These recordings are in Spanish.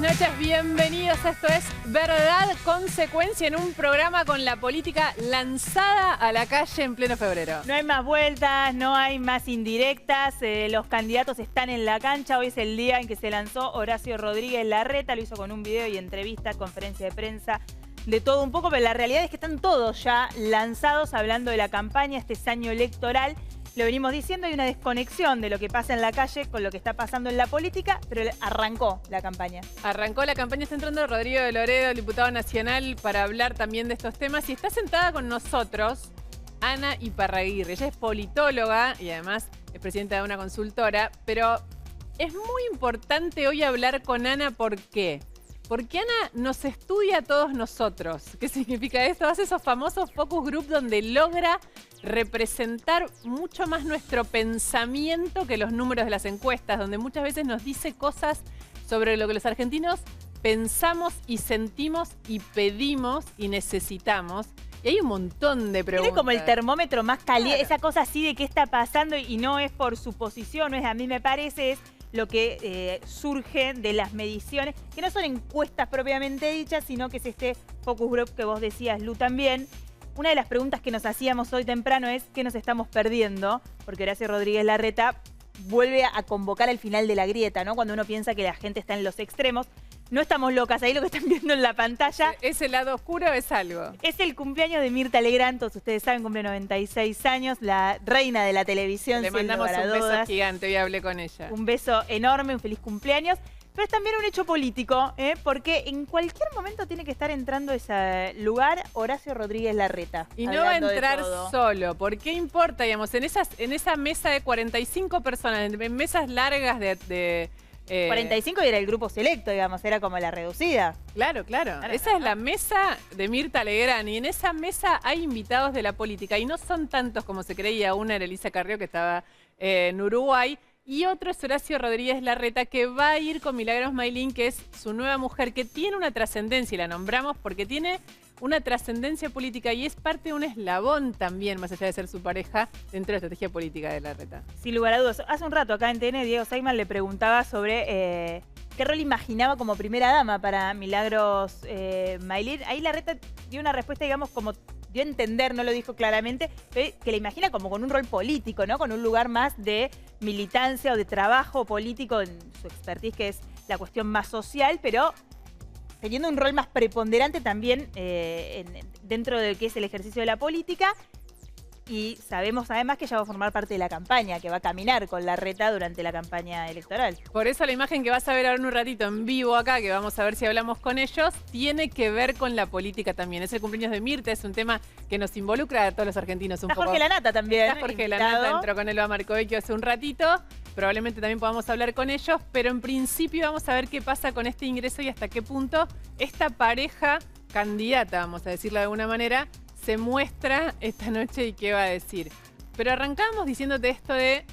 noches, bienvenidos. Esto es Verdad Consecuencia, en un programa con la política lanzada a la calle en pleno febrero. No hay más vueltas, no hay más indirectas, los candidatos están en la cancha. Hoy es el día en que se lanzó Horacio Rodríguez Larreta, lo hizo con un video y entrevista, conferencia de prensa, de todo un poco, pero la realidad es que están todos ya lanzados hablando de la campaña, este es año electoral. Lo venimos diciendo, hay una desconexión de lo que pasa en la calle con lo que está pasando en la política, pero arrancó la campaña. Arrancó la campaña, está entrando Rodrigo de Loredo, diputado nacional, para hablar también de estos temas. Y está sentada con nosotros Ana Iparraguirre. Ella es politóloga y además es presidenta de una consultora. Pero es muy importante hoy hablar con Ana, ¿por qué? Porque Ana nos estudia a todos nosotros. ¿Qué significa esto? Hace esos famosos focus group donde logra representar mucho más nuestro pensamiento que los números de las encuestas, donde muchas veces nos dice cosas sobre lo que los argentinos pensamos y sentimos y pedimos y necesitamos. Y hay un montón de preguntas. Tiene como el termómetro más caliente, Claro. esa cosa así de qué está pasando y no es por suposición, no es a mí me parece, es lo que surge de las mediciones, que no son encuestas propiamente dichas, sino que es este focus group que vos decías, Lu, también. Una de las preguntas que nos hacíamos hoy temprano es ¿qué nos estamos perdiendo? Porque Horacio Rodríguez Larreta vuelve a convocar al final de la grieta, ¿no? Cuando uno piensa que la gente está en los extremos. No estamos locas, ahí lo que están viendo en la pantalla. ¿Ese lado oscuro es algo? Es el cumpleaños de Mirta Legrand, todos ustedes saben, cumple 96 años, la reina de la televisión. Le mandamos un beso gigante, hoy hablé con ella. Un beso enorme, un feliz cumpleaños. Pero es también un hecho político, porque en cualquier momento tiene que estar entrando a ese lugar Horacio Rodríguez Larreta. Y no va a entrar solo. ¿Por qué importa, digamos, en esa mesa de 45 personas, en mesas largas de 45 y era el grupo selecto, digamos, era como la reducida. Claro. Esa es la mesa de Mirta Legrand y en esa mesa hay invitados de la política y no son tantos como se creía. Una era Elisa Carrió, que estaba en Uruguay, y otro es Horacio Rodríguez Larreta, que va a ir con Milagros Maylin, que es su nueva mujer, que tiene una trascendencia, y la nombramos porque tiene una trascendencia política y es parte de un eslabón también, más allá de ser su pareja, dentro de la estrategia política de Larreta. Sin lugar a dudas. Hace un rato acá en TN, Diego Saigman le preguntaba sobre qué rol imaginaba como primera dama para Milagros Maylin. Ahí Larreta dio una respuesta, digamos, como dio a entender, no lo dijo claramente, que la imagina como con un rol político, ¿no? Con un lugar más de militancia o de trabajo político en su expertise, que es la cuestión más social, pero teniendo un rol más preponderante también dentro de lo que es el ejercicio de la política. Y sabemos además que ella va a formar parte de la campaña, que va a caminar con Larreta durante la campaña electoral. Por eso la imagen que vas a ver ahora en un ratito en vivo acá, que vamos a ver si hablamos con ellos, tiene que ver con la política también. Es el cumpleaños de Mirta, es un tema que nos involucra a todos los argentinos un Está poco. Jorge Lanata también. Está Jorge Lanata, entró con Elba Marcovecchio hace un ratito. Probablemente también podamos hablar con ellos, pero en principio vamos a ver qué pasa con este ingreso y hasta qué punto esta pareja candidata, vamos a decirlo de alguna manera, se muestra esta noche y qué va a decir. Pero arrancamos diciéndote esto de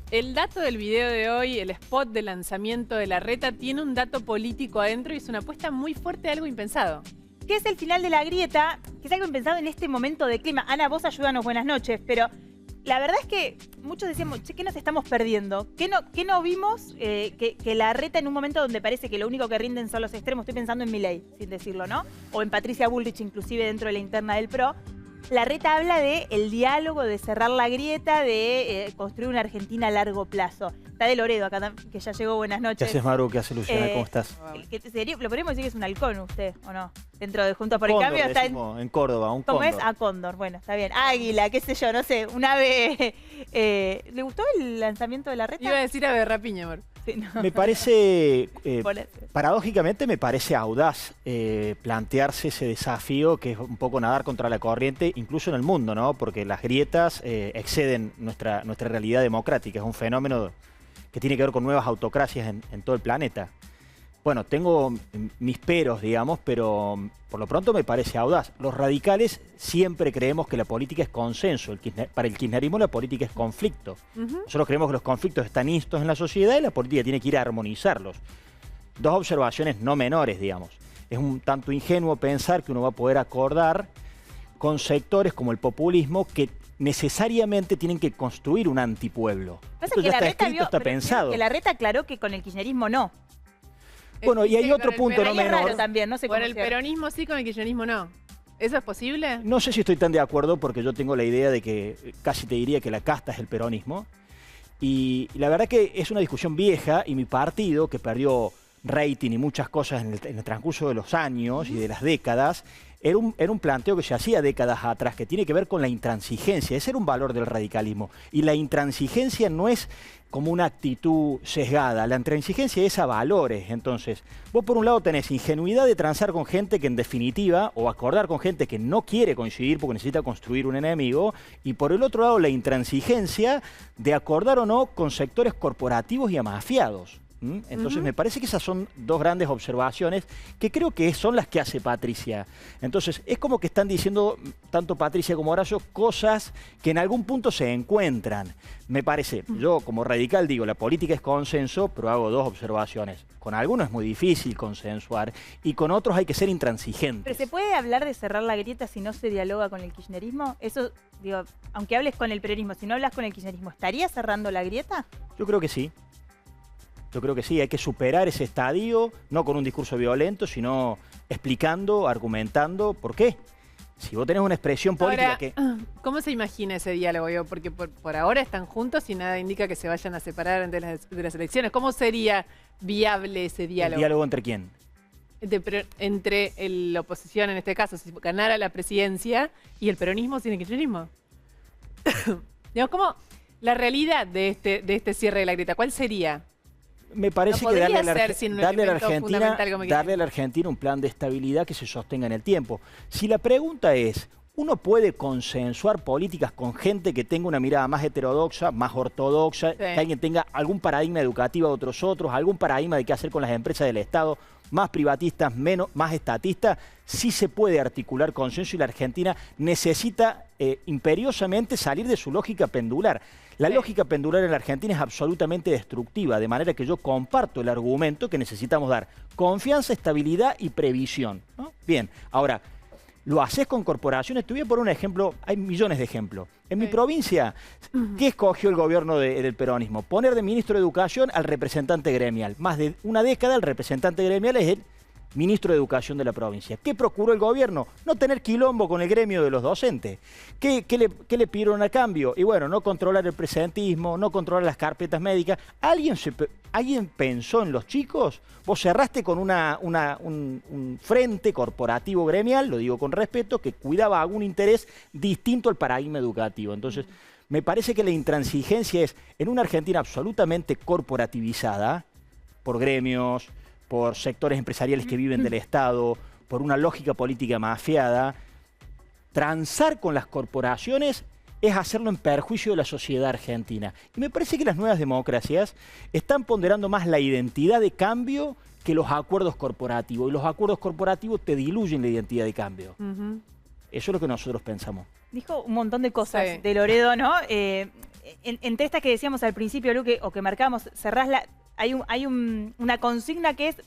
el dato del video de hoy, el spot de lanzamiento de Larreta, tiene un dato político adentro y es una apuesta muy fuerte a algo impensado. Que es el final de la grieta, que es algo impensado en este momento de clima. Ana, vos ayúdanos, buenas noches, pero la verdad es que muchos decíamos, che, ¿qué nos estamos perdiendo? ¿Qué no vimos que Larreta en un momento donde parece que lo único que rinden son los extremos? Estoy pensando en Milei, sin decirlo, ¿no? O en Patricia Bullrich, inclusive dentro de la interna del PRO. Larreta habla de el diálogo, de cerrar la grieta, de construir una Argentina a largo plazo. Está de Loredo acá, que ya llegó, buenas noches. ¿Qué haces, Maru? ¿Qué hace Luciana? ¿Cómo estás? ¿Lo podríamos decir que es un halcón usted, o no? Dentro de Juntos por el Cóndor, Cambio está en Córdoba, un ¿Cómo cóndor. es? Cóndor, bueno, está bien. Águila, qué sé yo, no sé, un ave. ¿Le gustó el lanzamiento de Larreta? Iba a decir ave rapiña, amor. Sí, no. Me parece, Ponete. paradójicamente me parece audaz plantearse ese desafío que es un poco nadar contra la corriente, incluso en el mundo, ¿no? Porque las grietas exceden nuestra realidad democrática, es un fenómeno que tiene que ver con nuevas autocracias en todo el planeta. Bueno, tengo mis peros, digamos, pero por lo pronto me parece audaz. Los radicales siempre creemos que la política es consenso. Para el kirchnerismo la política es conflicto. Nosotros creemos que los conflictos están instos en la sociedad y la política tiene que ir a armonizarlos. Dos observaciones no menores, digamos. Es un tanto ingenuo pensar que uno va a poder acordar con sectores como el populismo que necesariamente tienen que construir un antipueblo. Pasa Esto que ya está Larreta escrito, está pensado. que Larreta aclaró que con el kirchnerismo no. Bueno, y hay otro Con el punto no Ahí es menor. raro también, no sé Con cómo el cierra. peronismo sí, con el kirchnerismo no. ¿Eso es posible? No sé si estoy tan de acuerdo porque yo tengo la idea de que casi te diría que la casta es el peronismo. Y la verdad que es una discusión vieja y mi partido, que perdió rating y muchas cosas en el transcurso de los años y de las décadas, era un planteo que se hacía décadas atrás, que tiene que ver con la intransigencia. Ese era un valor del radicalismo. Y la intransigencia no es como una actitud sesgada. La intransigencia es a valores. Entonces, vos por un lado tenés ingenuidad de transar con gente que en definitiva, o acordar con gente que no quiere coincidir porque necesita construir un enemigo, y por el otro lado la intransigencia de acordar o no con sectores corporativos y amafiados. Entonces me parece que esas son dos grandes observaciones que creo que son las que hace Patricia. Entonces es como que están diciendo tanto Patricia como Horacio cosas que en algún punto se encuentran. Me parece, yo como radical digo, la política es consenso, pero hago dos observaciones. Con algunos es muy difícil consensuar y con otros hay que ser intransigentes. ¿Pero se puede hablar de cerrar la grieta si no se dialoga con el kirchnerismo? Eso, digo, aunque hables con el peronismo, si no hablas con el kirchnerismo, ¿estaría cerrando la grieta? Yo creo que sí. Yo creo que sí, hay que superar ese estadio, no con un discurso violento, sino explicando, argumentando por qué. Si vos tenés una expresión política Ahora, que... ¿cómo se imagina ese diálogo? Porque por ahora están juntos y nada indica que se vayan a separar antes de las elecciones. ¿Cómo sería viable ese ¿El diálogo? diálogo entre quién? Entre la oposición, en este caso, si ganara la presidencia, y el peronismo sin el kirchnerismo. Digamos, ¿cómo la realidad de este cierre de la grieta? ¿Cuál sería? Me parece No que podría darle ser sin un a la elemento fundamental como Darle a la Argentina un plan de estabilidad que se sostenga en el tiempo. Si la pregunta es, ¿uno puede consensuar políticas con gente que tenga una mirada más heterodoxa, más ortodoxa, que alguien tenga algún paradigma educativo de otros, algún paradigma de qué hacer con las empresas del Estado, más privatistas, más estatistas? Sí se puede articular consenso y la Argentina necesita imperiosamente salir de su lógica pendular. La lógica pendular en la Argentina es absolutamente destructiva, de manera que yo comparto el argumento que necesitamos dar confianza, estabilidad y previsión, ¿no? Bien, ahora, lo haces con corporaciones. Te voy a poner un ejemplo, hay millones de ejemplos. En mi provincia, ¿qué escogió el gobierno del peronismo? Poner de ministro de Educación al representante gremial. Más de una década el representante gremial es el ministro de Educación de la provincia. ¿Qué procuró el gobierno? No tener quilombo con el gremio de los docentes. ¿Qué le pidieron a cambio? Y bueno, no controlar el presentismo, no controlar las carpetas médicas. ¿Alguien pensó en los chicos? Vos cerraste con un frente corporativo gremial, lo digo con respeto, que cuidaba algún interés distinto al paradigma educativo. Entonces, me parece que la intransigencia es, en una Argentina absolutamente corporativizada, por gremios, por sectores empresariales que viven del Estado, por una lógica política mafiada, transar con las corporaciones es hacerlo en perjuicio de la sociedad argentina. Y me parece que las nuevas democracias están ponderando más la identidad de cambio que los acuerdos corporativos. Y los acuerdos corporativos te diluyen la identidad de cambio. Eso es lo que nosotros pensamos. Dijo un montón de cosas de Loredo, ¿no? Entre estas que decíamos al principio, Lu, o que marcábamos, cerrás la... Hay una consigna que es: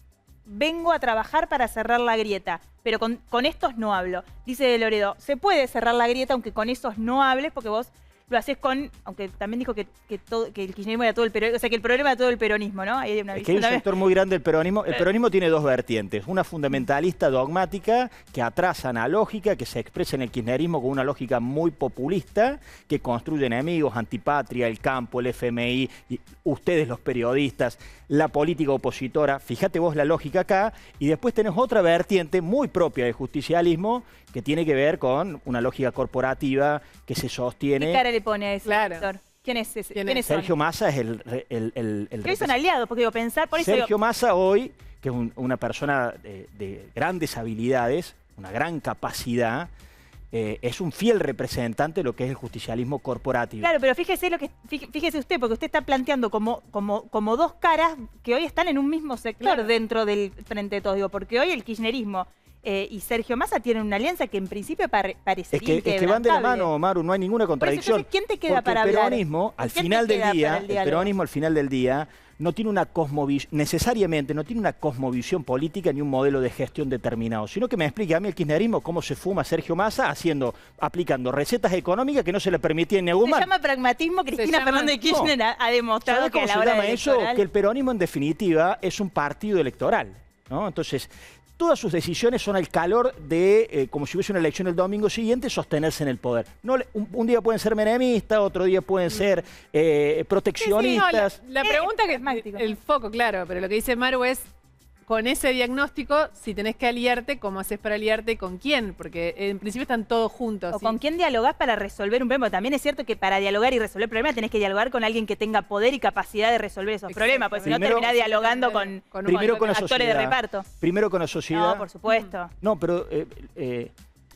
vengo a trabajar para cerrar la grieta, pero con estos no hablo. Dice Loredo, se puede cerrar la grieta aunque con esos no hables, porque vos lo haces con, aunque también dijo que el kirchnerismo era todo el peronismo, o sea, que el problema era todo el peronismo, ¿no? Hay una es que hay un sector muy grande del peronismo. El peronismo tiene dos vertientes: una fundamentalista dogmática que atrasa la lógica, que se expresa en el kirchnerismo con una lógica muy populista, que construye enemigos, antipatria, el campo, el FMI, y ustedes los periodistas, la política opositora. Fíjate vos la lógica acá. Y después tenés otra vertiente muy propia del justicialismo, que tiene que ver con una lógica corporativa que se sostiene. ¿Qué cara le pone a ese sector? ¿Quién es ese? ¿Quiénes Sergio Massa es que hoy son aliados, porque digo, pensar por eso. Sergio Massa hoy, que es una persona de grandes habilidades, una gran capacidad, es un fiel representante de lo que es el justicialismo corporativo. Claro, pero fíjese usted, porque usted está planteando como dos caras que hoy están en un mismo sector dentro del Frente de Todos. Digo, porque hoy el kirchnerismo y Sergio Massa tienen una alianza que en principio parecería es que van de la mano, Maru, no hay ninguna contradicción. Entonces, ¿quién te queda para el hablar? peronismo, al final del día, no tiene una necesariamente no tiene una cosmovisión política ni un modelo de gestión determinado, sino que me explique a mí el kirchnerismo cómo se fuma Sergio Massa aplicando recetas económicas que no se le permitían ni a Guzmán. Se llama pragmatismo. Cristina Fernández de Kirchner ha demostrado que a la hora de eso? Que el peronismo en definitiva es un partido electoral, ¿no? Entonces, todas sus decisiones son al calor de, como si hubiese una elección el domingo siguiente, sostenerse en el poder. No, un día pueden ser menemistas, otro día pueden ser proteccionistas. Sí, sí, no, la pregunta que el foco, claro, pero lo que dice Maru es, con ese diagnóstico, si tenés que aliarte, ¿cómo haces para aliarte? ¿Con quién? Porque en principio están todos juntos. O ¿sí? ¿Con quién dialogás para resolver un problema? También es cierto que para dialogar y resolver problemas tenés que dialogar con alguien que tenga poder y capacidad de resolver esos problemas, porque si no terminás dialogando con actores de reparto. Primero con la sociedad. No, por supuesto. No, pero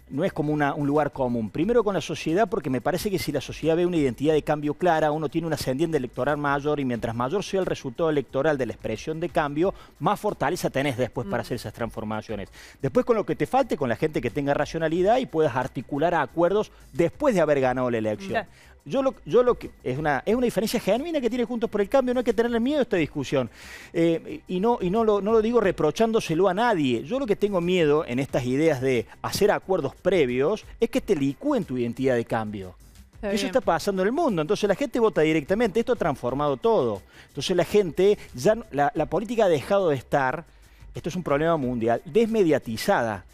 no es como un lugar común. Primero con la sociedad, porque me parece que si la sociedad ve una identidad de cambio clara, uno tiene un ascendiente electoral mayor y mientras mayor sea el resultado electoral de la expresión de cambio, más fortaleza tenés después para hacer esas transformaciones. Después con lo que te falte, con la gente que tenga racionalidad y puedas articular acuerdos después de haber ganado la elección. Claro. Yo lo que es una diferencia genuina que tiene Juntos por el Cambio, no hay que tenerle miedo a esta discusión. Y no lo digo reprochándoselo a nadie. Yo lo que tengo miedo en estas ideas de hacer acuerdos previos es que te licúen tu identidad de cambio. Eso está pasando en el mundo. Entonces la gente vota directamente. Esto ha transformado todo. Entonces la gente, ya la política ha dejado de estar, esto es un problema mundial, desmediatizada.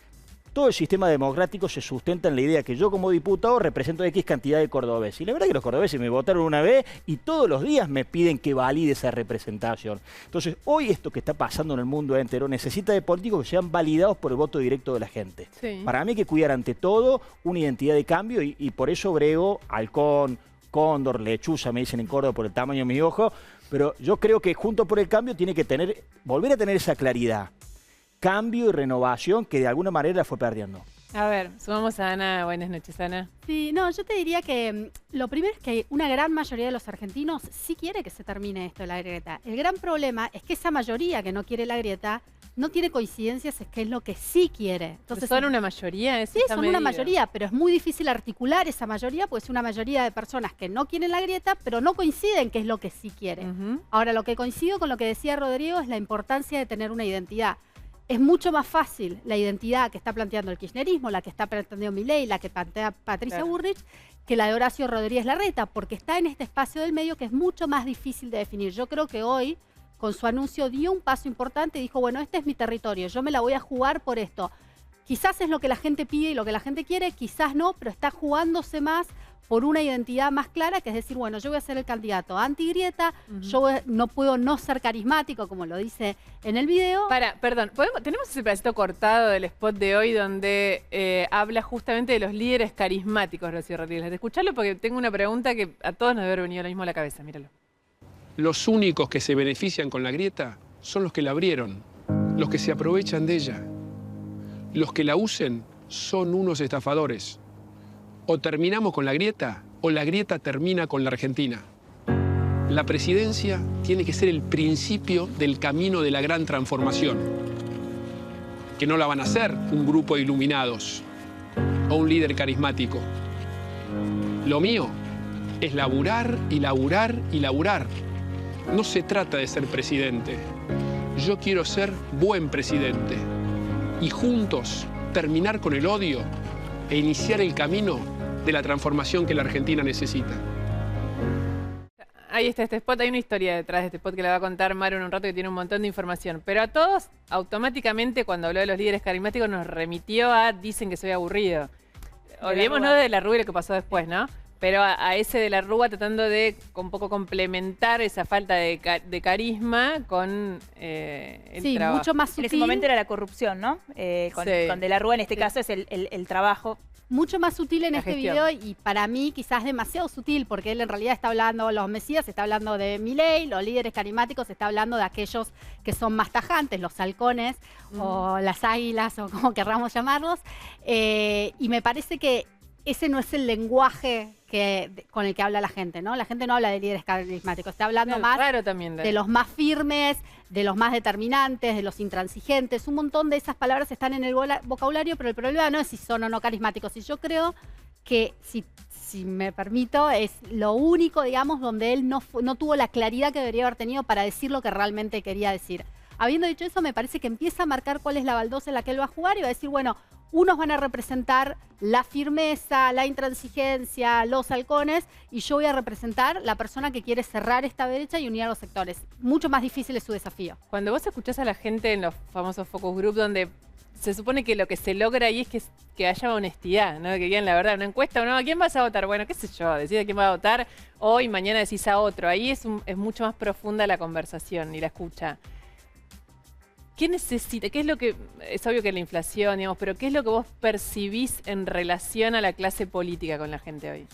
Todo el sistema democrático se sustenta en la idea que yo como diputado represento X cantidad de cordobeses. Y la verdad es que los cordobeses me votaron una vez y todos los días me piden que valide esa representación. Entonces, hoy esto que está pasando en el mundo entero necesita de políticos que sean validados por el voto directo de la gente. Sí. Para mí hay que cuidar ante todo una identidad de cambio y por eso brego halcón, cóndor, lechuza, me dicen en Córdoba por el tamaño de mi ojo. Pero yo creo que Juntos por el Cambio tiene que volver a tener esa claridad. Cambio y renovación que de alguna manera fue perdiendo. A ver, sumamos a Ana. Buenas noches, Ana. Sí, no, yo te diría que lo primero es que una gran mayoría de los argentinos sí quiere que se termine esto de la grieta. El gran problema es que esa mayoría que no quiere la grieta no tiene coincidencias en qué es lo que sí quiere. Entonces, ¿son una mayoría? Sí, son una mayoría, pero es muy difícil articular esa mayoría, porque es una mayoría de personas que no quieren la grieta, pero no coinciden qué es lo que sí quieren. Ahora, lo que coincido con lo que decía Rodrigo es la importancia de tener una identidad. Es mucho más fácil la identidad que está planteando el kirchnerismo, la que está planteando Milei, la que plantea Patricia Bullrich, que la de Horacio Rodríguez Larreta, porque está en este espacio del medio que es mucho más difícil de definir. Yo creo que hoy, con su anuncio, dio un paso importante y dijo, bueno, este es mi territorio, yo me la voy a jugar por esto. Quizás es lo que la gente pide y lo que la gente quiere, quizás no, pero está jugándose más por una identidad más clara, que es decir, bueno, yo voy a ser el candidato anti-grieta, yo no puedo no ser carismático, como lo dice en el video. Perdón, tenemos ese pedacito cortado del spot de hoy donde habla justamente de los líderes carismáticos, Rocío Rodríguez. Escuchalo porque tengo una pregunta que a todos nos debe haber venido lo mismo a la cabeza, míralo. Los únicos que se benefician con la grieta son los que la abrieron, los que se aprovechan de ella. Los que la usen son unos estafadores. O terminamos con la grieta, o la grieta termina con la Argentina. La presidencia tiene que ser el principio del camino de la gran transformación. Que no la van a hacer un grupo de iluminados o un líder carismático. Lo mío es laburar y laburar y laburar. No se trata de ser presidente. Yo quiero ser buen presidente. Y juntos terminar con el odio e iniciar el camino de la transformación que la Argentina necesita. Ahí está este spot, hay una historia detrás de este spot que le va a contar Maru en un rato que tiene un montón de información. Pero a todos, automáticamente, cuando habló de los líderes carismáticos, nos remitió a dicen que soy aburrido. Olvidémonos de la Rúa y lo que pasó después, ¿no? Pero a ese de la Rúa tratando de un poco complementar esa falta de carisma con el trabajo. Mucho más sutil. En ese momento era la corrupción, ¿no? Con de la Rúa en este caso es el trabajo. Mucho más sutil en este video y para mí quizás demasiado sutil porque él en realidad está hablando de los mesías, está hablando de Milei, los líderes carismáticos, está hablando de aquellos que son más tajantes, los halcones o las águilas o como querramos llamarlos. Y me parece que ese no es el lenguaje con el que habla la gente, ¿no? La gente no habla de líderes carismáticos, está hablando más de los más firmes, de los más determinantes, de los intransigentes. Un montón de esas palabras están en el vocabulario, pero el problema no es si son o no carismáticos. Y yo creo que si me permito, es lo único, digamos, donde él no tuvo la claridad que debería haber tenido para decir lo que realmente quería decir. Habiendo dicho eso, me parece que empieza a marcar cuál es la baldosa en la que él va a jugar y va a decir, bueno, unos van a representar la firmeza, la intransigencia, los halcones, y yo voy a representar la persona que quiere cerrar esta brecha y unir a los sectores. Mucho más difícil es su desafío. Cuando vos escuchás a la gente en los famosos focus group, donde se supone que lo que se logra ahí es que haya honestidad, ¿no? Que digan la verdad, una encuesta, ¿no? ¿A quién vas a votar? Bueno, qué sé yo, decide a quién va a votar hoy, mañana decís a otro. Ahí es mucho más profunda la conversación y la escucha. ¿Qué necesita? ¿Qué es lo que, es obvio que la inflación, digamos, pero qué es lo que vos percibís en relación a la clase política con la gente hoy?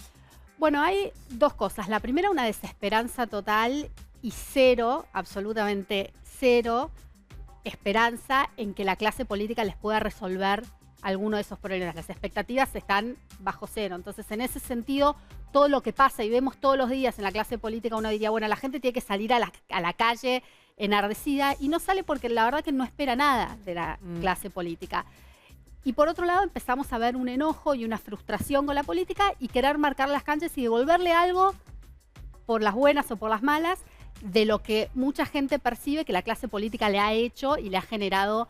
Bueno, hay dos cosas. La primera, una desesperanza total y cero, absolutamente cero, esperanza en que la clase política les pueda resolver alguno de esos problemas. Las expectativas están bajo cero. Entonces, en ese sentido, todo lo que pasa y vemos todos los días en la clase política, uno diría, bueno, la gente tiene que salir a la calle enardecida, y no sale porque la verdad que no espera nada de la clase política. Y por otro lado empezamos a ver un enojo y una frustración con la política y querer marcar las canchas y devolverle algo, por las buenas o por las malas, de lo que mucha gente percibe que la clase política le ha hecho y le ha generado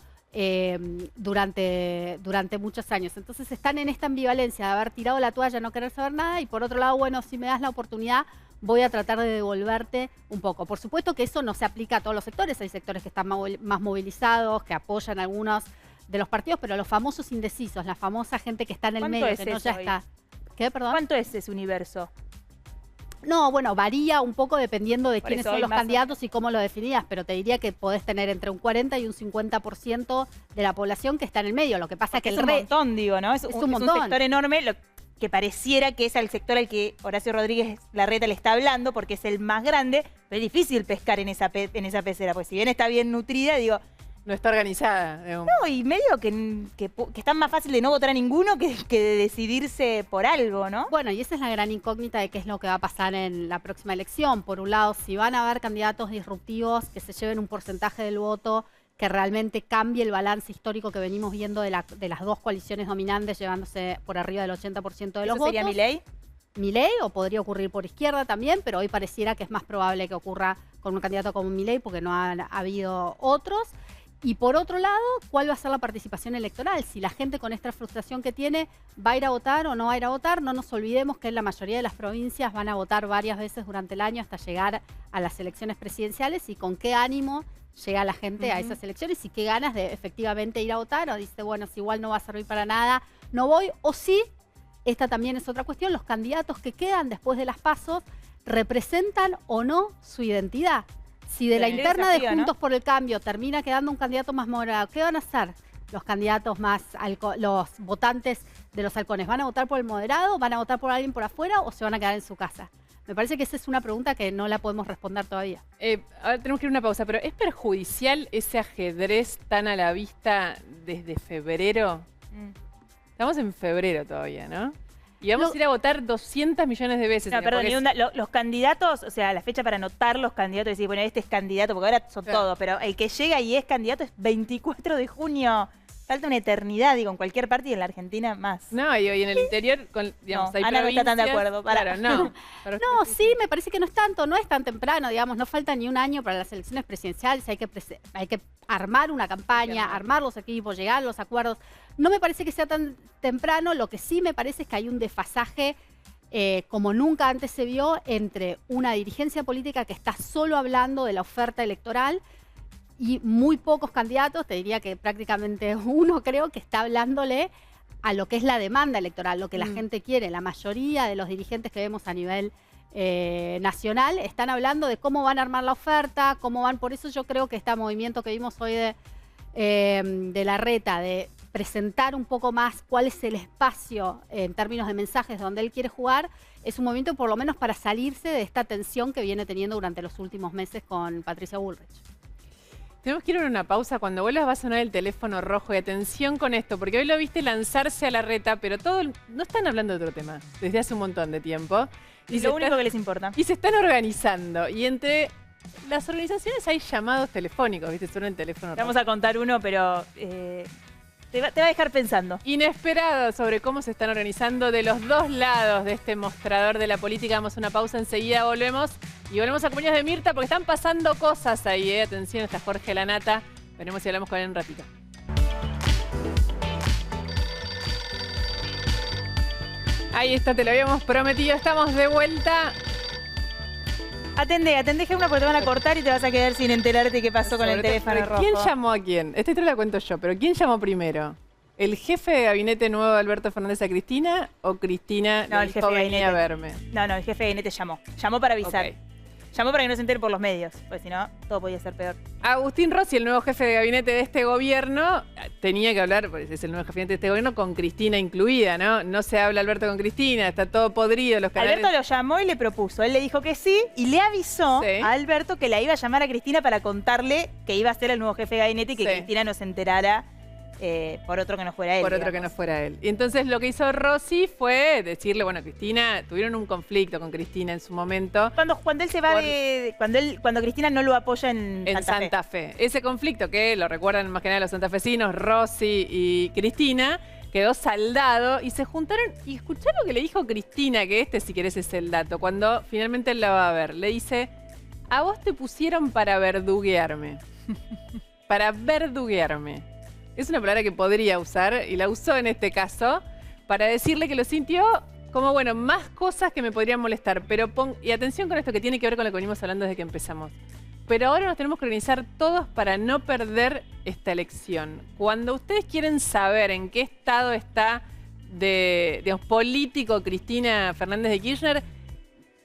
durante muchos años. Entonces están en esta ambivalencia de haber tirado la toalla, no querer saber nada, y por otro lado, bueno, si me das la oportunidad, voy a tratar de devolverte un poco. Por supuesto que eso no se aplica a todos los sectores. Hay sectores que están más movilizados, que apoyan algunos de los partidos, pero los famosos indecisos, la famosa gente que está en el medio, que no ya está. ¿Qué, perdón? ¿Cuánto es ese universo? No, bueno, varía un poco dependiendo de quiénes son los candidatos y cómo lo definías, pero te diría que podés tener entre un 40 y un 50% de la población que está en el medio. Lo que pasa es que es un montón, digo, ¿no? Es un sector enorme, que pareciera que es el sector al que Horacio Rodríguez Larreta le está hablando, porque es el más grande, pero es difícil pescar en esa pecera, pues si bien está bien nutrida, digo... No está organizada. No, y medio que está más fácil de no votar a ninguno que de decidirse por algo, ¿no? Bueno, y esa es la gran incógnita de qué es lo que va a pasar en la próxima elección. Por un lado, si van a haber candidatos disruptivos que se lleven un porcentaje del voto que realmente cambie el balance histórico que venimos viendo de las dos coaliciones dominantes, llevándose por arriba del 80% de los votos. ¿Sería Milei? Milei, o podría ocurrir por izquierda también, pero hoy pareciera que es más probable que ocurra con un candidato como Milei porque no ha habido otros. Y por otro lado, ¿cuál va a ser la participación electoral? Si la gente con esta frustración que tiene va a ir a votar o no va a ir a votar. No nos olvidemos que en la mayoría de las provincias van a votar varias veces durante el año hasta llegar a las elecciones presidenciales, y con qué ánimo llega la gente a esas elecciones y qué ganas de efectivamente ir a votar, o dice, bueno, si igual no va a servir para nada, no voy. O sí, esta también es otra cuestión, los candidatos que quedan después de las PASO representan o no su identidad. Si de la interna de Juntos por el Cambio termina quedando un candidato más moderado, ¿qué van a hacer los candidatos los votantes de los halcones? ¿Van a votar por el moderado? ¿Van a votar por alguien por afuera o se van a quedar en su casa? Me parece que esa es una pregunta que no la podemos responder todavía. Ahora tenemos que ir a una pausa, pero ¿es perjudicial ese ajedrez tan a la vista desde febrero? Estamos en febrero todavía, ¿no? Y vamos a ir a votar 200 millones de veces. No, perdón, los candidatos, o sea, la fecha para anotar los candidatos y decir, bueno, este es candidato, porque ahora son todos, pero el que llega y es candidato es 24 de junio. Falta una eternidad, digo, en cualquier parte y en la Argentina más. No, y en el interior, digamos, hay Ana no está tan de acuerdo. Claro, no. No, sí, me parece que no es tanto, no es tan temprano, digamos, no falta ni un año para las elecciones presidenciales, hay que armar una campaña, armar los equipos, llegar a los acuerdos. No me parece que sea tan temprano, lo que sí me parece es que hay un desfasaje como nunca antes se vio entre una dirigencia política que está solo hablando de la oferta electoral y muy pocos candidatos, te diría que prácticamente uno creo que está hablándole a lo que es la demanda electoral, lo que la gente quiere. La mayoría de los dirigentes que vemos a nivel nacional están hablando de cómo van a armar la oferta, cómo van. Por eso yo creo que este movimiento que vimos hoy de Larreta, de presentar un poco más cuál es el espacio en términos de mensajes donde él quiere jugar, es un movimiento por lo menos para salirse de esta tensión que viene teniendo durante los últimos meses con Patricia Bullrich. Tenemos que ir a una pausa. Cuando vuelvas va a sonar el teléfono rojo. Y atención con esto, porque hoy lo viste lanzarse a Larreta, pero no están hablando de otro tema desde hace un montón de tiempo. Y lo único que les importa. Y se están organizando. Y entre las organizaciones hay llamados telefónicos, ¿viste? Suena el teléfono rojo. Vamos a contar uno, pero Te va a dejar pensando. Inesperado sobre cómo se están organizando de los dos lados de este mostrador de la política. Damos una pausa, enseguida volvemos. Y volvemos a Cumpleaños de Mirta porque están pasando cosas ahí, ¿eh? Atención, está Jorge Lanata. Veremos si hablamos con él en un ratito. Ahí está, te lo habíamos prometido. Estamos de vuelta. Atendé, Gemma, porque te van a cortar y te vas a quedar sin enterarte qué pasó con el teléfono rojo. ¿Quién llamó a quién? Esta historia la cuento yo, pero ¿quién llamó primero? ¿El jefe de gabinete nuevo de Alberto Fernández a Cristina o Cristina No, el jefe de venía a gabinete. verme? No, el jefe de gabinete llamó. Llamó para avisar. Ok. Llamó para que no se entere por los medios, porque si no, todo podía ser peor. Agustín Rossi, el nuevo jefe de gabinete de este gobierno, tenía que hablar, porque es el nuevo jefe de gabinete de este gobierno, con Cristina incluida, ¿no? No se habla Alberto con Cristina, está todo podrido, los canales... Alberto lo llamó y le propuso. Él le dijo que sí y le avisó a Alberto que la iba a llamar a Cristina para contarle que iba a ser el nuevo jefe de gabinete y que Cristina no se enterara por otro que no fuera él. Por otro que no fuera él. Y entonces lo que hizo Rossi fue decirle, bueno, Cristina, tuvieron un conflicto con Cristina en su momento. Cuando él se va cuando Cristina no lo apoya en Santa Fe. Ese conflicto que lo recuerdan más que nada los santafesinos, Rossi y Cristina, quedó saldado y se juntaron. Y escuchá lo que le dijo Cristina, que si querés es el dato, cuando finalmente él la va a ver. Le dice, a vos te pusieron para verduguearme. Para verduguearme. Es una palabra que podría usar y la usó en este caso para decirle que lo sintió como, bueno, más cosas que me podrían molestar. Pero y atención con esto que tiene que ver con lo que venimos hablando desde que empezamos. Pero ahora nos tenemos que organizar todos para no perder esta elección. Cuando ustedes quieren saber en qué estado está digamos, político Cristina Fernández de Kirchner,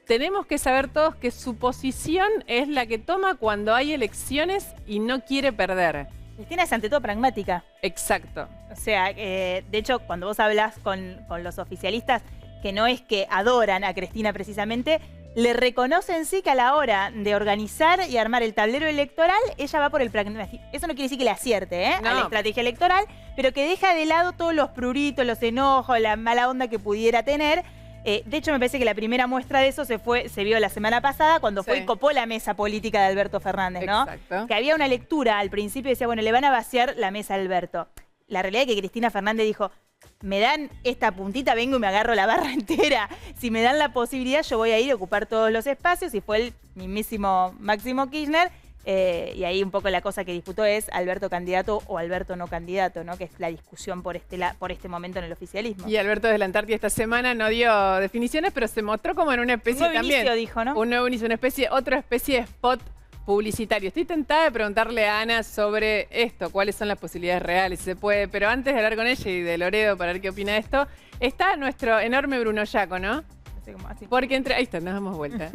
tenemos que saber todos que su posición es la que toma cuando hay elecciones y no quiere perder. Cristina es ante todo pragmática. Exacto. O sea, de hecho, cuando vos hablas con los oficialistas, que no es que adoran a Cristina precisamente, le reconocen sí que a la hora de organizar y armar el tablero electoral, ella va por el pragmatismo. Eso no quiere decir que le acierte a la estrategia electoral, pero que deja de lado todos los pruritos, los enojos, la mala onda que pudiera tener. De hecho, me parece que la primera muestra de eso se vio la semana pasada cuando fue y copó la mesa política de Alberto Fernández, ¿no? Exacto. Que había una lectura al principio y decía, bueno, le van a vaciar la mesa a Alberto. La realidad es que Cristina Fernández dijo, me dan esta puntita, vengo y me agarro la barra entera. Si me dan la posibilidad, yo voy a ir a ocupar todos los espacios. Y fue el mismísimo Máximo Kirchner. Y ahí un poco la cosa que disputó es Alberto candidato o Alberto no candidato, ¿no? Que es la discusión por este momento en el oficialismo. Y Alberto desde la Antártida esta semana no dio definiciones, pero se mostró como en una especie un nuevo también. Inicio, dijo, ¿no? Un nuevo inicio, otra especie de spot publicitario. Estoy tentada de preguntarle a Ana sobre esto, cuáles son las posibilidades reales, si se puede. Pero antes de hablar con ella y de Loredo para ver qué opina de esto, está nuestro enorme Bruno Yaco, ¿no? No sé cómo así. Porque ahí está, nos damos vuelta.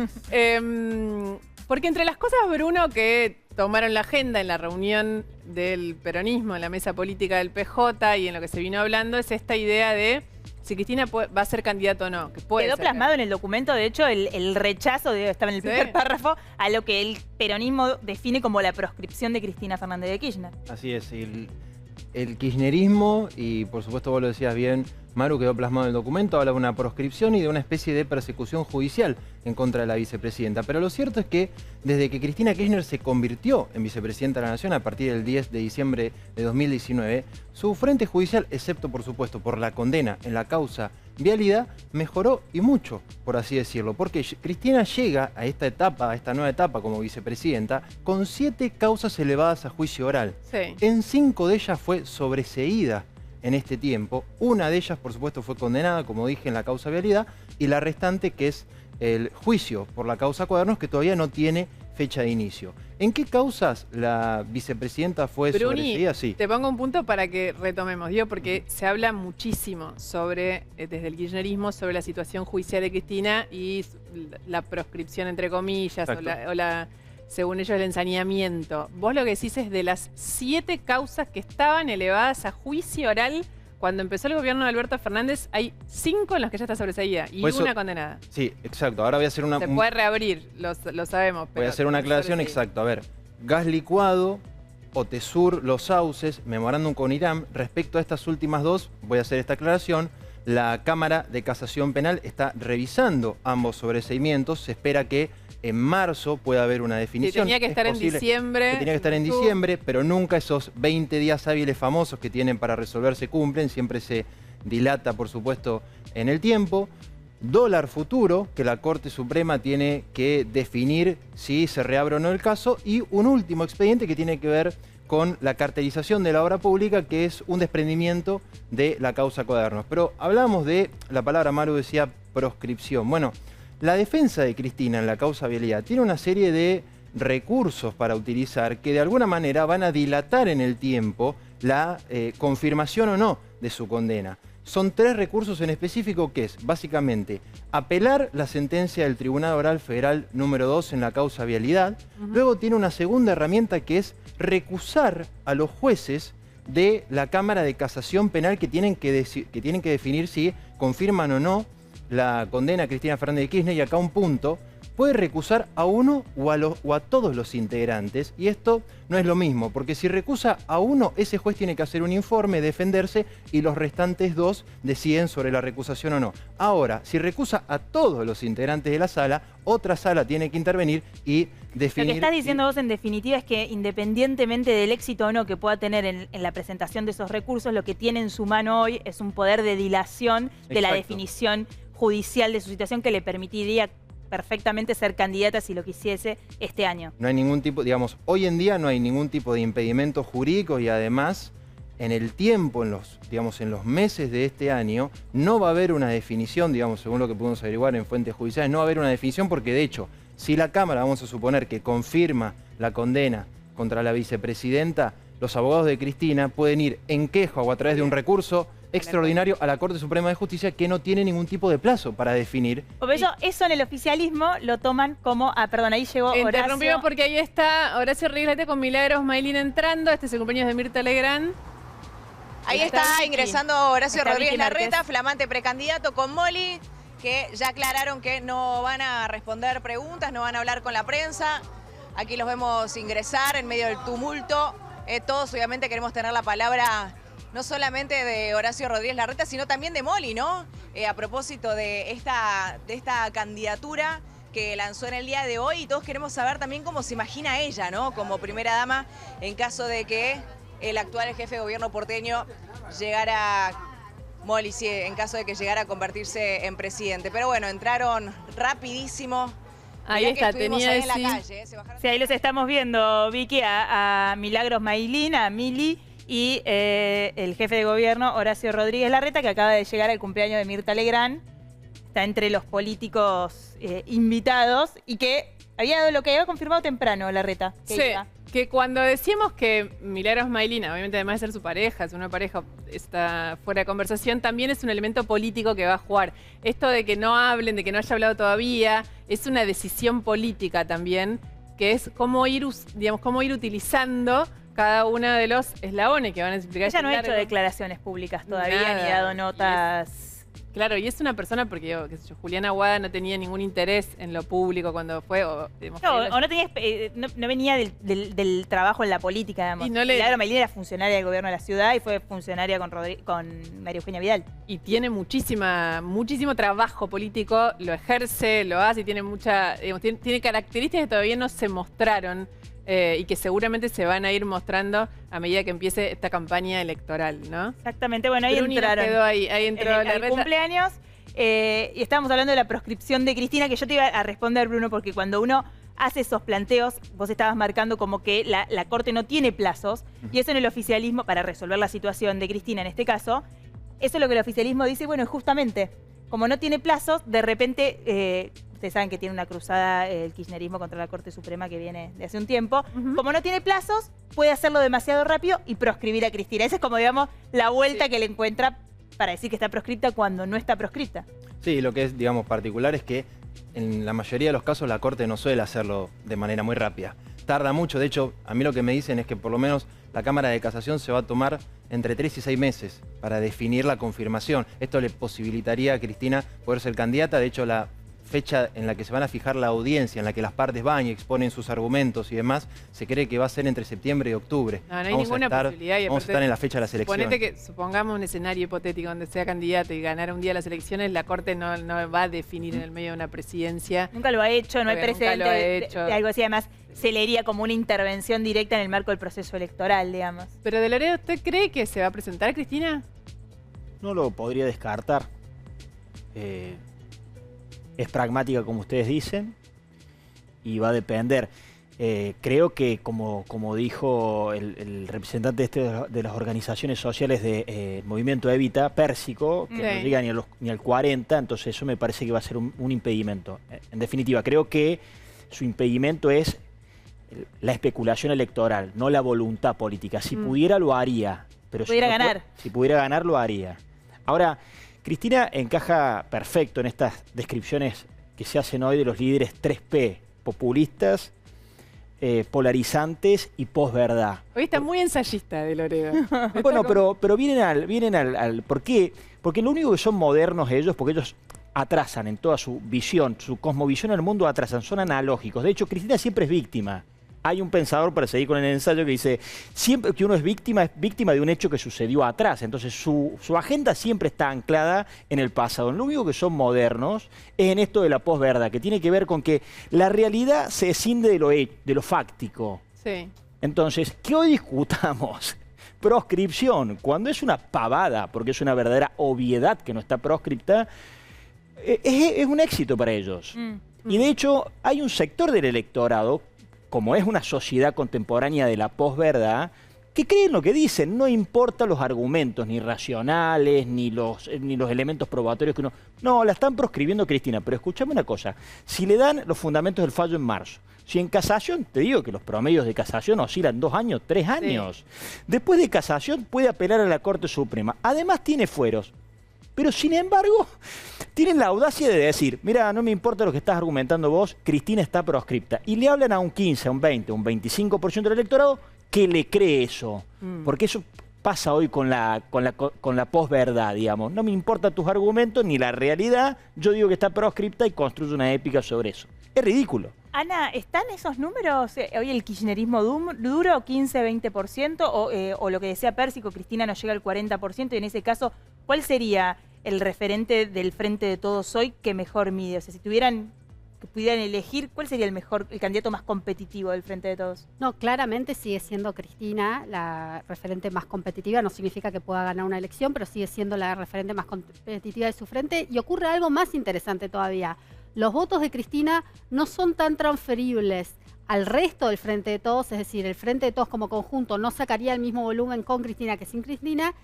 Porque entre las cosas, Bruno, que tomaron la agenda en la reunión del peronismo, en la mesa política del PJ y en lo que se vino hablando, es esta idea de si Cristina va a ser candidato o no. Que quedó plasmado en el documento, de hecho, el rechazo, estaba en el primer párrafo, a lo que el peronismo define como la proscripción de Cristina Fernández de Kirchner. Así es, el kirchnerismo, y por supuesto vos lo decías bien, Maru, quedó plasmado en el documento, habla de una proscripción y de una especie de persecución judicial en contra de la vicepresidenta. Pero lo cierto es que desde que Cristina Kirchner se convirtió en vicepresidenta de la Nación a partir del 10 de diciembre de 2019, su frente judicial, excepto por supuesto por la condena en la causa Vialidad, mejoró y mucho, por así decirlo, porque Cristina llega a esta etapa, a esta nueva etapa como vicepresidenta, con 7 causas elevadas a juicio oral. Sí. En 5 de ellas fue sobreseída en este tiempo. Una de ellas, por supuesto, fue condenada, como dije, en la causa Vialidad, y la restante, que es el juicio por la causa Cuadernos, que todavía no tiene fecha de inicio. ¿En qué causas la vicepresidenta fue sobreseída? Sí. Te pongo un punto para que retomemos, digo, porque se habla muchísimo sobre, desde el kirchnerismo, sobre la situación judicial de Cristina y la proscripción, entre comillas, según ellos, el ensañamiento. Vos lo que decís es de las 7 causas que estaban elevadas a juicio oral cuando empezó el gobierno de Alberto Fernández, hay 5 en las que ya está sobreseída y pues una condenada. Sí, exacto. Ahora voy a hacer una... Se puede reabrir, lo sabemos. Pero voy a hacer una aclaración, exacto. A ver, gas licuado, Otesur, Los Sauces, memorándum con Irán. Respecto a estas últimas 2, voy a hacer esta aclaración. La Cámara de Casación Penal está revisando ambos sobreseimientos. Se espera que en marzo pueda haber una definición. Sí, tenía que estar en diciembre. Tenía que estar en diciembre, pero nunca esos 20 días hábiles famosos que tienen para resolver se cumplen. Siempre se dilata, por supuesto, en el tiempo. Dólar futuro, que la Corte Suprema tiene que definir si se reabre o no el caso. Y un último expediente que tiene que ver con la cartelización de la obra pública, que es un desprendimiento de la causa Cuadernos. Pero hablamos de, la palabra Maru decía, proscripción. Bueno, la defensa de Cristina en la causa vialidad tiene una serie de recursos para utilizar que de alguna manera van a dilatar en el tiempo la confirmación o no de su condena. Son 3 recursos en específico, que es básicamente apelar la sentencia del Tribunal Oral Federal número 2 en la causa vialidad. Luego tiene una segunda herramienta, que es recusar a los jueces de la Cámara de Casación Penal que tienen que definir si confirman o no la condena a Cristina Fernández de Kirchner. Y acá un punto: puede recusar a uno o a todos los integrantes. Y esto no es lo mismo, porque si recusa a uno, ese juez tiene que hacer un informe, defenderse, y los restantes 2 deciden sobre la recusación o no. Ahora, si recusa a todos los integrantes de la sala, otra sala tiene que intervenir y definir. Lo que estás diciendo vos, en definitiva, es que independientemente del éxito o no que pueda tener en la presentación de esos recursos, lo que tiene en su mano hoy es un poder de dilación de la definición judicial de su situación, que le permitiría perfectamente ser candidata si lo quisiese este año. No hay ningún tipo, digamos, hoy en día no hay ningún tipo de impedimento jurídico, y además en el tiempo, en los meses de este año, no va a haber una definición, digamos, según lo que pudimos averiguar en fuentes judiciales, no va a haber una definición, porque de hecho, si la Cámara, vamos a suponer que confirma la condena contra la vicepresidenta, los abogados de Cristina pueden ir en queja o a través de un recurso extraordinario a la Corte Suprema de Justicia, que no tiene ningún tipo de plazo para definir. Por eso en el oficialismo lo toman como... perdón, ahí llegó Horacio. Interrumpimos porque ahí está Horacio Rodríguez con Milagros Maylin entrando. Este es el cumpleaños de Mirta Legrand. Ahí está ingresando Horacio Rodríguez Larreta, flamante precandidato, con Moli, que ya aclararon que no van a responder preguntas, no van a hablar con la prensa. Aquí los vemos ingresar en medio del tumulto. Todos obviamente queremos tener la palabra, no solamente de Horacio Rodríguez Larreta, sino también de Moli, ¿no? A propósito de esta candidatura que lanzó en el día de hoy, y todos queremos saber también cómo se imagina ella, ¿no? Como primera dama, en caso de que el actual jefe de gobierno porteño llegara, Moli, sí, en caso de que llegara a convertirse en presidente. Pero bueno, entraron rapidísimo. Ahí está, tenía ahí en la calle, Sí, ahí los estamos viendo, Vicky, a Milagros Maylin, a Mili, y el jefe de gobierno, Horacio Rodríguez Larreta, que acaba de llegar al cumpleaños de Mirta Legrand. Está entre los políticos invitados, y que había dado lo que había confirmado temprano Larreta. Que cuando decíamos que Milagros Maylin, obviamente además de ser su pareja, es una pareja, está fuera de conversación, también es un elemento político que va a jugar. Esto de que no hablen, de que no haya hablado todavía, es una decisión política también, que es cómo ir utilizando cada uno de los eslabones que van a explicar. Ella no ha hecho declaraciones públicas todavía, ni dado notas. Claro, y es una persona, porque qué sé yo, Juliana Aguada no tenía ningún interés en lo público cuando fue. O no venía del trabajo en la política, digamos. Milagros Maylin era funcionaria del gobierno de la ciudad y fue funcionaria con María Eugenia Vidal. Y tiene muchísimo trabajo político, lo ejerce, lo hace, y tiene tiene características que todavía no se mostraron. Y que seguramente se van a ir mostrando a medida que empiece esta campaña electoral, ¿no? Exactamente, bueno, ahí entraron. Quedó ahí entró el cumpleaños. Y estábamos hablando de la proscripción de Cristina, que yo te iba a responder, Bruno, porque cuando uno hace esos planteos, vos estabas marcando como que la Corte no tiene plazos, y eso en el oficialismo, para resolver la situación de Cristina en este caso, eso es lo que el oficialismo dice, bueno, justamente, como no tiene plazos, de repente... Ustedes saben que tiene una cruzada el kirchnerismo contra la Corte Suprema que viene de hace un tiempo. Como no tiene plazos, puede hacerlo demasiado rápido y proscribir a Cristina. Esa es como, digamos, la vuelta que le encuentra para decir que está proscripta cuando no está proscripta. Sí, lo que es, digamos, particular es que en la mayoría de los casos la Corte no suele hacerlo de manera muy rápida. Tarda mucho. De hecho, a mí lo que me dicen es que por lo menos la Cámara de Casación se va a tomar entre 3 y 6 meses para definir la confirmación. Esto le posibilitaría a Cristina poder ser candidata. De hecho, la fecha en la que se van a fijar la audiencia, en la que las partes van y exponen sus argumentos y demás, se cree que va a ser entre septiembre y octubre. No, no hay ninguna posibilidad. Vamos a estar en la fecha de las elecciones. Suponete que, supongamos un escenario hipotético donde sea candidato y ganara un día las elecciones, la Corte no va a definir en el medio de una presidencia. Nunca lo ha hecho, no hay precedente de algo así. Además, se leería como una intervención directa en el marco del proceso electoral, digamos. Pero de Loredo, ¿usted cree que se va a presentar, Cristina? No lo podría descartar. Es pragmática, como ustedes dicen, y va a depender. Creo que, como dijo el representante de las organizaciones sociales del movimiento Evita, Pérsico, que no llega ni al 40, entonces eso me parece que va a ser un impedimento. En definitiva, creo que su impedimento es la especulación electoral, no la voluntad política. Si pudiera, lo haría. Pero si pudiera ganar, lo haría. Ahora, Cristina encaja perfecto en estas descripciones que se hacen hoy de los líderes 3P, populistas, polarizantes y posverdad. Hoy está muy ensayista de Loredo. Bueno, pero vienen al... ¿Por qué? Porque lo único que son modernos ellos, porque ellos atrasan en toda su visión, su cosmovisión al mundo atrasan, son analógicos. De hecho, Cristina siempre es víctima. Hay un pensador, para seguir con el ensayo, que dice, siempre que uno es víctima de un hecho que sucedió atrás. Entonces su agenda siempre está anclada en el pasado. Lo único que son modernos es en esto de la posverdad, que tiene que ver con que la realidad se escinde de lo fáctico. Sí. Entonces, que hoy discutamos proscripción, cuando es una pavada, porque es una verdadera obviedad que no está proscripta, es un éxito para ellos. Y de hecho, hay un sector del electorado, como es una sociedad contemporánea de la posverdad, que creen lo que dicen, no importa los argumentos, ni racionales, ni los elementos probatorios que uno... No, la están proscribiendo, Cristina, pero escúchame una cosa, si le dan los fundamentos del fallo en marzo, si en casación, te digo que los promedios de casación oscilan 2 años, 3 años, sí. Después de casación puede apelar a la Corte Suprema, además tiene fueros. Pero sin embargo, tienen la audacia de decir, mira, no me importa lo que estás argumentando vos, Cristina está proscripta. Y le hablan a un 15, a un 20, a un 25% del electorado que le cree eso. Porque eso pasa hoy con la posverdad, digamos. No me importan tus argumentos ni la realidad, yo digo que está proscripta y construyo una épica sobre eso. Es ridículo. Ana, ¿están esos números? Hoy el kirchnerismo duro, 15-20%, o lo que decía Pérsico, Cristina no llega al 40%, y en ese caso, ¿cuál sería el referente del Frente de Todos hoy que mejor mide? O sea, si pudieran elegir, ¿cuál sería el candidato más competitivo del Frente de Todos? No, claramente sigue siendo Cristina la referente más competitiva. No significa que pueda ganar una elección, pero sigue siendo la referente más competitiva de su frente. Y ocurre algo más interesante todavía. Los votos de Cristina no son tan transferibles al resto del Frente de Todos, es decir, el Frente de Todos como conjunto no sacaría el mismo volumen con Cristina que sin Cristina,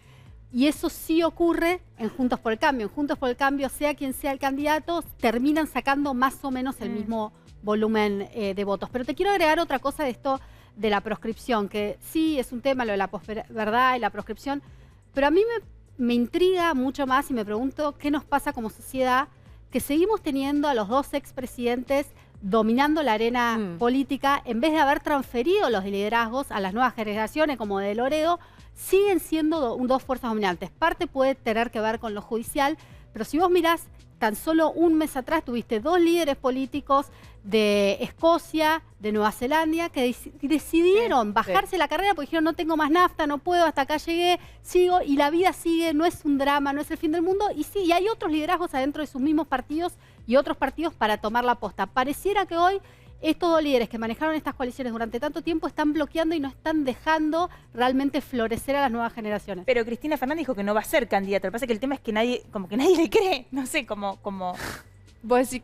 y eso sí ocurre en Juntos por el Cambio. En Juntos por el Cambio, sea quien sea el candidato, terminan sacando más o menos el mismo volumen de votos. Pero te quiero agregar otra cosa de esto de la proscripción, que sí es un tema, lo de la posverdad y la proscripción, pero a mí me intriga mucho más y me pregunto qué nos pasa como sociedad, que seguimos teniendo a los dos expresidentes dominando la arena política, en vez de haber transferido los liderazgos a las nuevas generaciones, como de Loredo, siguen siendo dos fuerzas dominantes. Parte puede tener que ver con lo judicial, pero si vos mirás, tan solo un mes atrás tuviste 2 líderes políticos de Escocia, de Nueva Zelanda, que decidieron bajarse la carrera porque dijeron no tengo más nafta, no puedo, hasta acá llegué, sigo, y la vida sigue, no es un drama, no es el fin del mundo, y sí, y hay otros liderazgos adentro de sus mismos partidos y otros partidos para tomar la posta. Pareciera que hoy estos 2 líderes que manejaron estas coaliciones durante tanto tiempo están bloqueando y no están dejando realmente florecer a las nuevas generaciones. Pero Cristina Fernández dijo que no va a ser candidata. Lo que pasa es que el tema es que nadie le cree. No sé, como... Vos decís,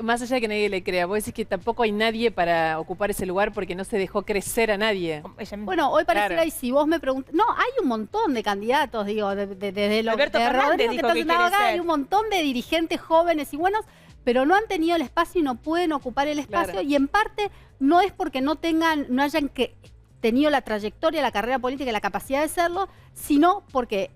más allá de que nadie le crea, vos decís que tampoco hay nadie para ocupar ese lugar porque no se dejó crecer a nadie. Bueno, hoy pareciera, y si vos me preguntás... No, hay un montón de candidatos, digo, desde lo Alberto Fernández dijo que quiere ser. Hay un montón de dirigentes jóvenes y buenos, pero no han tenido el espacio y no pueden ocupar el espacio. Claro. Y en parte no es porque no hayan tenido la trayectoria, la carrera política y la capacidad de serlo, sino porque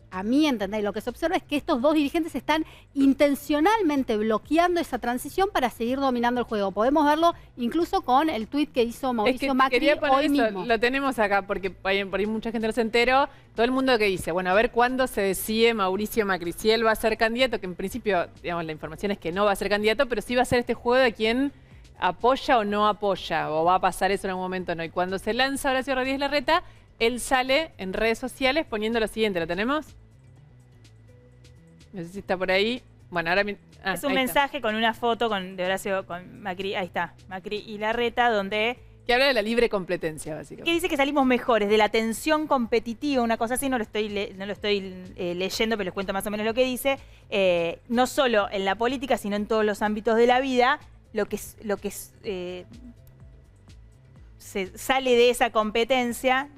a mí entender, lo que se observa es que estos dos dirigentes están intencionalmente bloqueando esa transición para seguir dominando el juego. Podemos verlo incluso con el tuit que hizo Mauricio Macri hoy mismo. Lo tenemos acá porque por ahí mucha gente no se enteró. Todo el mundo que dice, bueno, a ver cuándo se decide Mauricio Macri, si él va a ser candidato, que en principio, digamos, la información es que no va a ser candidato, pero sí va a ser este juego de quién apoya o no apoya, o va a pasar eso en algún momento o no. Y cuando se lanza Horacio Rodríguez Larreta, él sale en redes sociales poniendo lo siguiente, ¿lo tenemos? No sé si está por ahí. Bueno, ahora... es un mensaje con una foto de Horacio con Macri, ahí está, Macri y Larreta, donde... Que habla de la libre competencia, básicamente. Que dice que salimos mejores, de la tensión competitiva, una cosa así, no lo estoy leyendo, pero les cuento más o menos lo que dice. No solo en la política, sino en todos los ámbitos de la vida, se sale de esa competencia...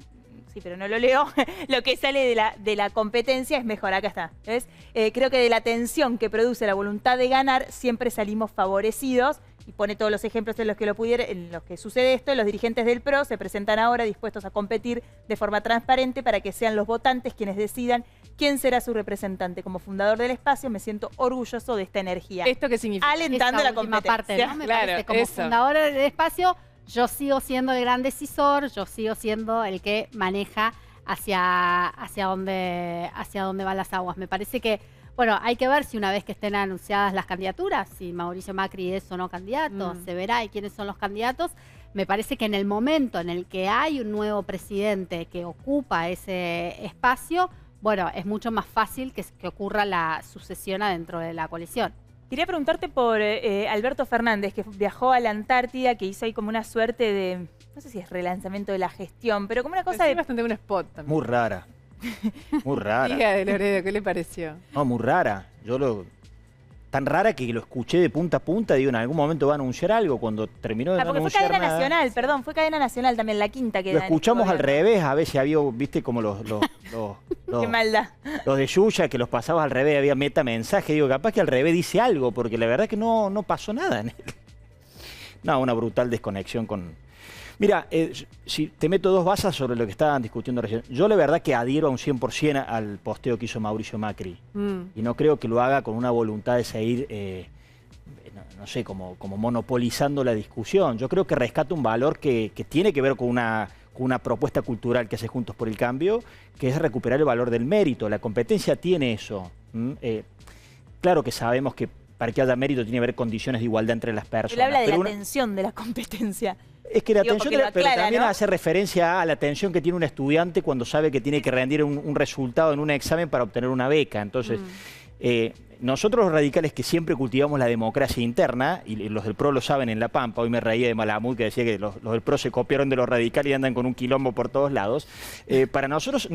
Sí, pero no lo leo. Lo que sale de la competencia es mejor. Acá está. ¿Ves? Creo que de la tensión que produce la voluntad de ganar siempre salimos favorecidos. Y pone todos los ejemplos en los que sucede esto. Los dirigentes del PRO se presentan ahora dispuestos a competir de forma transparente para que sean los votantes quienes decidan quién será su representante. Como fundador del espacio me siento orgulloso de esta energía. ¿Esto qué significa? Alentando la competencia. Parte, ¿no? Me parece, como fundadora del espacio... Yo sigo siendo el gran decisor, yo sigo siendo el que maneja hacia dónde van las aguas. Me parece que, bueno, hay que ver si una vez que estén anunciadas las candidaturas, si Mauricio Macri es o no candidato, se verá y quiénes son los candidatos. Me parece que en el momento en el que hay un nuevo presidente que ocupa ese espacio, bueno, es mucho más fácil que ocurra la sucesión adentro de la coalición. Quería preguntarte por Alberto Fernández, que viajó a la Antártida, que hizo ahí como una suerte de, no sé si es relanzamiento de la gestión, pero como una cosa de... bastante un spot también. Muy rara. Muy rara. Diga de Loredo, ¿qué le pareció? No, muy rara. Tan rara que lo escuché de punta a punta, digo, en algún momento va a anunciar algo, cuando terminó de no anunciar fue cadena nada. Nacional, perdón, fue cadena nacional también, la quinta que lo escuchamos al revés, a veces había, viste, como los qué maldad. Los de Yuya, que los pasabas al revés, había metamensaje, digo, capaz que al revés dice algo, porque la verdad es que no pasó nada en él. No, una brutal desconexión con... Mira, si te meto dos basas sobre lo que estaban discutiendo recién. Yo la verdad que adhiero a un 100% al posteo que hizo Mauricio Macri. Y no creo que lo haga con una voluntad de seguir, no sé, como monopolizando la discusión. Yo creo que rescata un valor que tiene que ver con una propuesta cultural que hace Juntos por el Cambio, que es recuperar el valor del mérito. La competencia tiene eso. Claro que sabemos que para que haya mérito tiene que haber condiciones de igualdad entre las personas. Él habla de la tensión de la competencia. Es que la tensión, pero también hace referencia a la tensión que tiene un estudiante cuando sabe que tiene que rendir un resultado en un examen para obtener una beca. Entonces, nosotros los radicales que siempre cultivamos la democracia interna, y los del PRO lo saben en La Pampa, hoy me reía de Malamud que decía que los del PRO se copiaron de los radicales y andan con un quilombo por todos lados. Para nosotros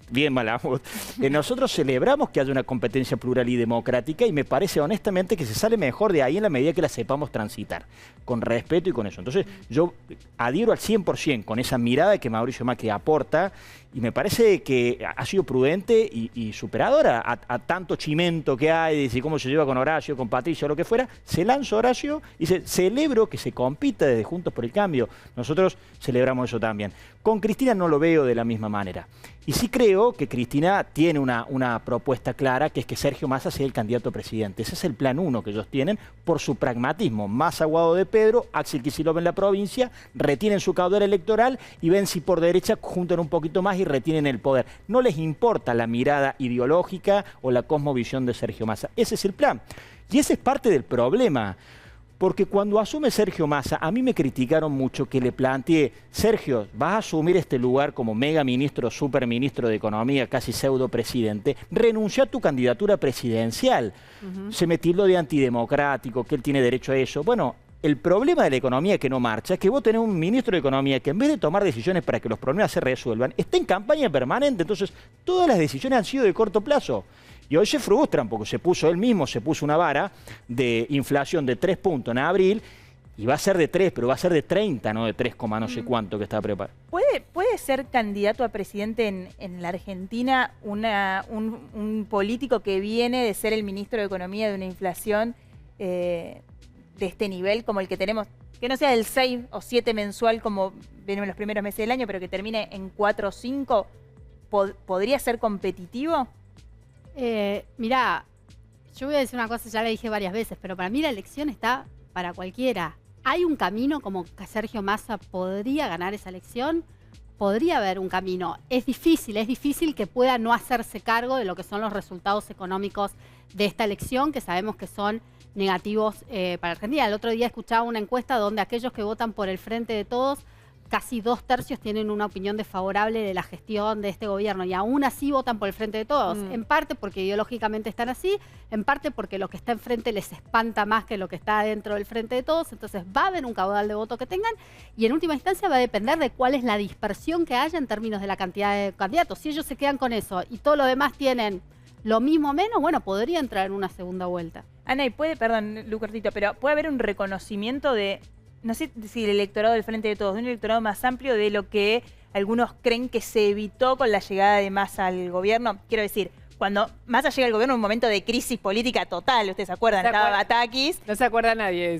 bien Malamud, nosotros celebramos que haya una competencia plural y democrática y me parece honestamente que se sale mejor de ahí en la medida que la sepamos transitar, con respeto y con eso. Entonces yo adhiero al 100% con esa mirada que Mauricio Macri aporta y me parece que ha sido prudente y superadora a tanto chimento que hay, dice cómo se lleva con Horacio, con Patricio, lo que fuera. Se lanza Horacio y dice, celebro que se compita desde Juntos por el Cambio. Nosotros celebramos eso también. Con Cristina no lo veo de la misma manera. Y sí creo que Cristina tiene una propuesta clara, que es que Sergio Massa sea el candidato a presidente. Ese es el plan 1 que ellos tienen por su pragmatismo. Massa, Guado de Pedro, Axel Kicillof en la provincia, retienen su caudal electoral y ven si por derecha juntan un poquito más y retienen el poder. No les importa la mirada ideológica o la cosmovisión de Sergio Massa. Ese es el plan. Y ese es parte del problema. Porque cuando asume Sergio Massa, a mí me criticaron mucho que le planteé, Sergio, vas a asumir este lugar como mega ministro, superministro de Economía, casi pseudo presidente, renuncia a tu candidatura presidencial. Se me tildó de antidemocrático, que él tiene derecho a eso. Bueno, el problema de la economía que no marcha es que vos tenés un ministro de Economía que en vez de tomar decisiones para que los problemas se resuelvan, está en campaña permanente, entonces todas las decisiones han sido de corto plazo. Y hoy se frustran porque él mismo se puso una vara de inflación de 3 puntos en abril y va a ser de 3, pero va a ser de 30, no de 3, no sé cuánto que está preparado. ¿Puede ser candidato a presidente en la Argentina un político que viene de ser el ministro de Economía de una inflación de este nivel como el que tenemos, que no sea del 6 o 7 mensual como ven en los primeros meses del año, pero que termine en 4 o 5? podría ser competitivo? Mirá, yo voy a decir una cosa, ya la dije varias veces, pero para mí la elección está para cualquiera. ¿Hay un camino como que Sergio Massa podría ganar esa elección? Podría haber un camino. Es difícil que pueda no hacerse cargo de lo que son los resultados económicos de esta elección, que sabemos que son negativos para Argentina. El otro día escuchaba una encuesta donde aquellos que votan por el Frente de Todos, casi 2/3 tienen una opinión desfavorable de la gestión de este gobierno y aún así votan por el Frente de Todos. En parte porque ideológicamente están así, en parte porque lo que está enfrente les espanta más que lo que está dentro del Frente de Todos. Entonces va a haber un caudal de voto que tengan y en última instancia va a depender de cuál es la dispersión que haya en términos de la cantidad de candidatos. Si ellos se quedan con eso y todo lo demás tienen lo mismo o menos, bueno, podría entrar en una segunda vuelta. Ana, y perdón, Lucartito, pero puede haber un reconocimiento de, no sé si el electorado del Frente de Todos, de un electorado más amplio de lo que algunos creen que se evitó con la llegada de Massa al gobierno. Quiero decir, cuando Massa llega al gobierno en un momento de crisis política total, ¿ustedes se acuerdan? Estaba Batakis. No se acuerda nadie.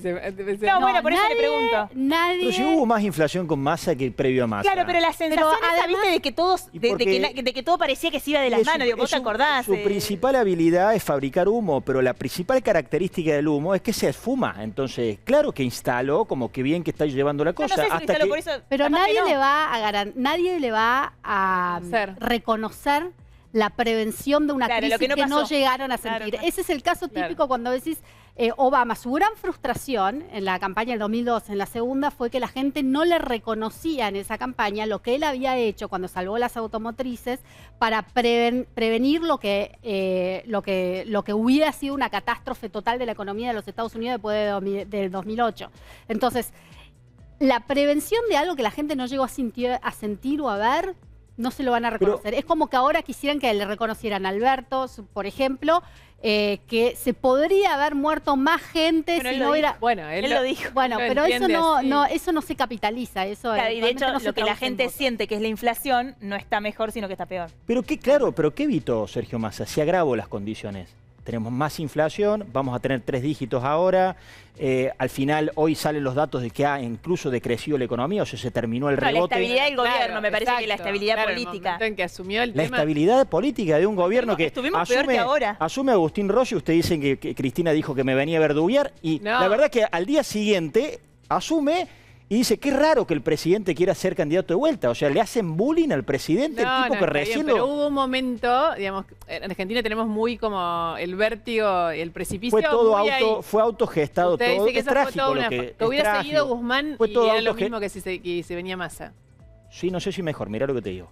No, bueno, por eso le pregunto. Pero si hubo más inflación con Massa que previo a Massa. Claro, pero la sensación esa, ¿viste? De que todos, de que todo parecía que se iba de las manos. Digo, ¿vos te acordás? Su principal habilidad es fabricar humo, pero la principal característica del humo es que se esfuma. Entonces, claro que instaló como que bien que está llevando la cosa. No sé si hasta instaló por eso. Pero nadie le va a reconocer la prevención de una crisis que no llegaron a sentir. Claro. Ese es el caso típico cuando decís Obama. Su gran frustración en la campaña del 2002, en la segunda, fue que la gente no le reconocía en esa campaña lo que él había hecho cuando salvó las automotrices para prevenir lo que hubiera sido una catástrofe total de la economía de los Estados Unidos después del 2008. Entonces, la prevención de algo que la gente no llegó a sentir o a ver, no se lo van a reconocer. Es como que ahora quisieran que le reconocieran a Alberto, por ejemplo, que se podría haber muerto más gente si no hubiera... Bueno, él lo dijo. Bueno, pero eso no se capitaliza. Eso claro, y de hecho, no lo que la gente siente que es la inflación no está mejor, sino que está peor. Pero ¿qué evitó Sergio Massa? Se agravó las condiciones. Tenemos más inflación, vamos a tener 3 dígitos ahora. Al final, hoy salen los datos de que ha incluso decrecido la economía, o sea, se terminó el rebote. La estabilidad del gobierno, me parece que la estabilidad política. En que asumió el la tema. Estabilidad política de un gobierno que asume Agustín Rossi. Ustedes dicen que Cristina dijo que me venía a verduguear y la verdad que al día siguiente asume y dice, qué raro que el presidente quiera ser candidato de vuelta. O sea, le hacen bullying al presidente, el tipo que recién pero hubo un momento, digamos, en Argentina tenemos muy como el vértigo, el precipicio. Fue autogestado Usted todo. Dice que es trágico que hubiera seguido Guzmán y era lo mismo que si se venía Massa. Sí, no sé si mejor, mirá lo que te digo.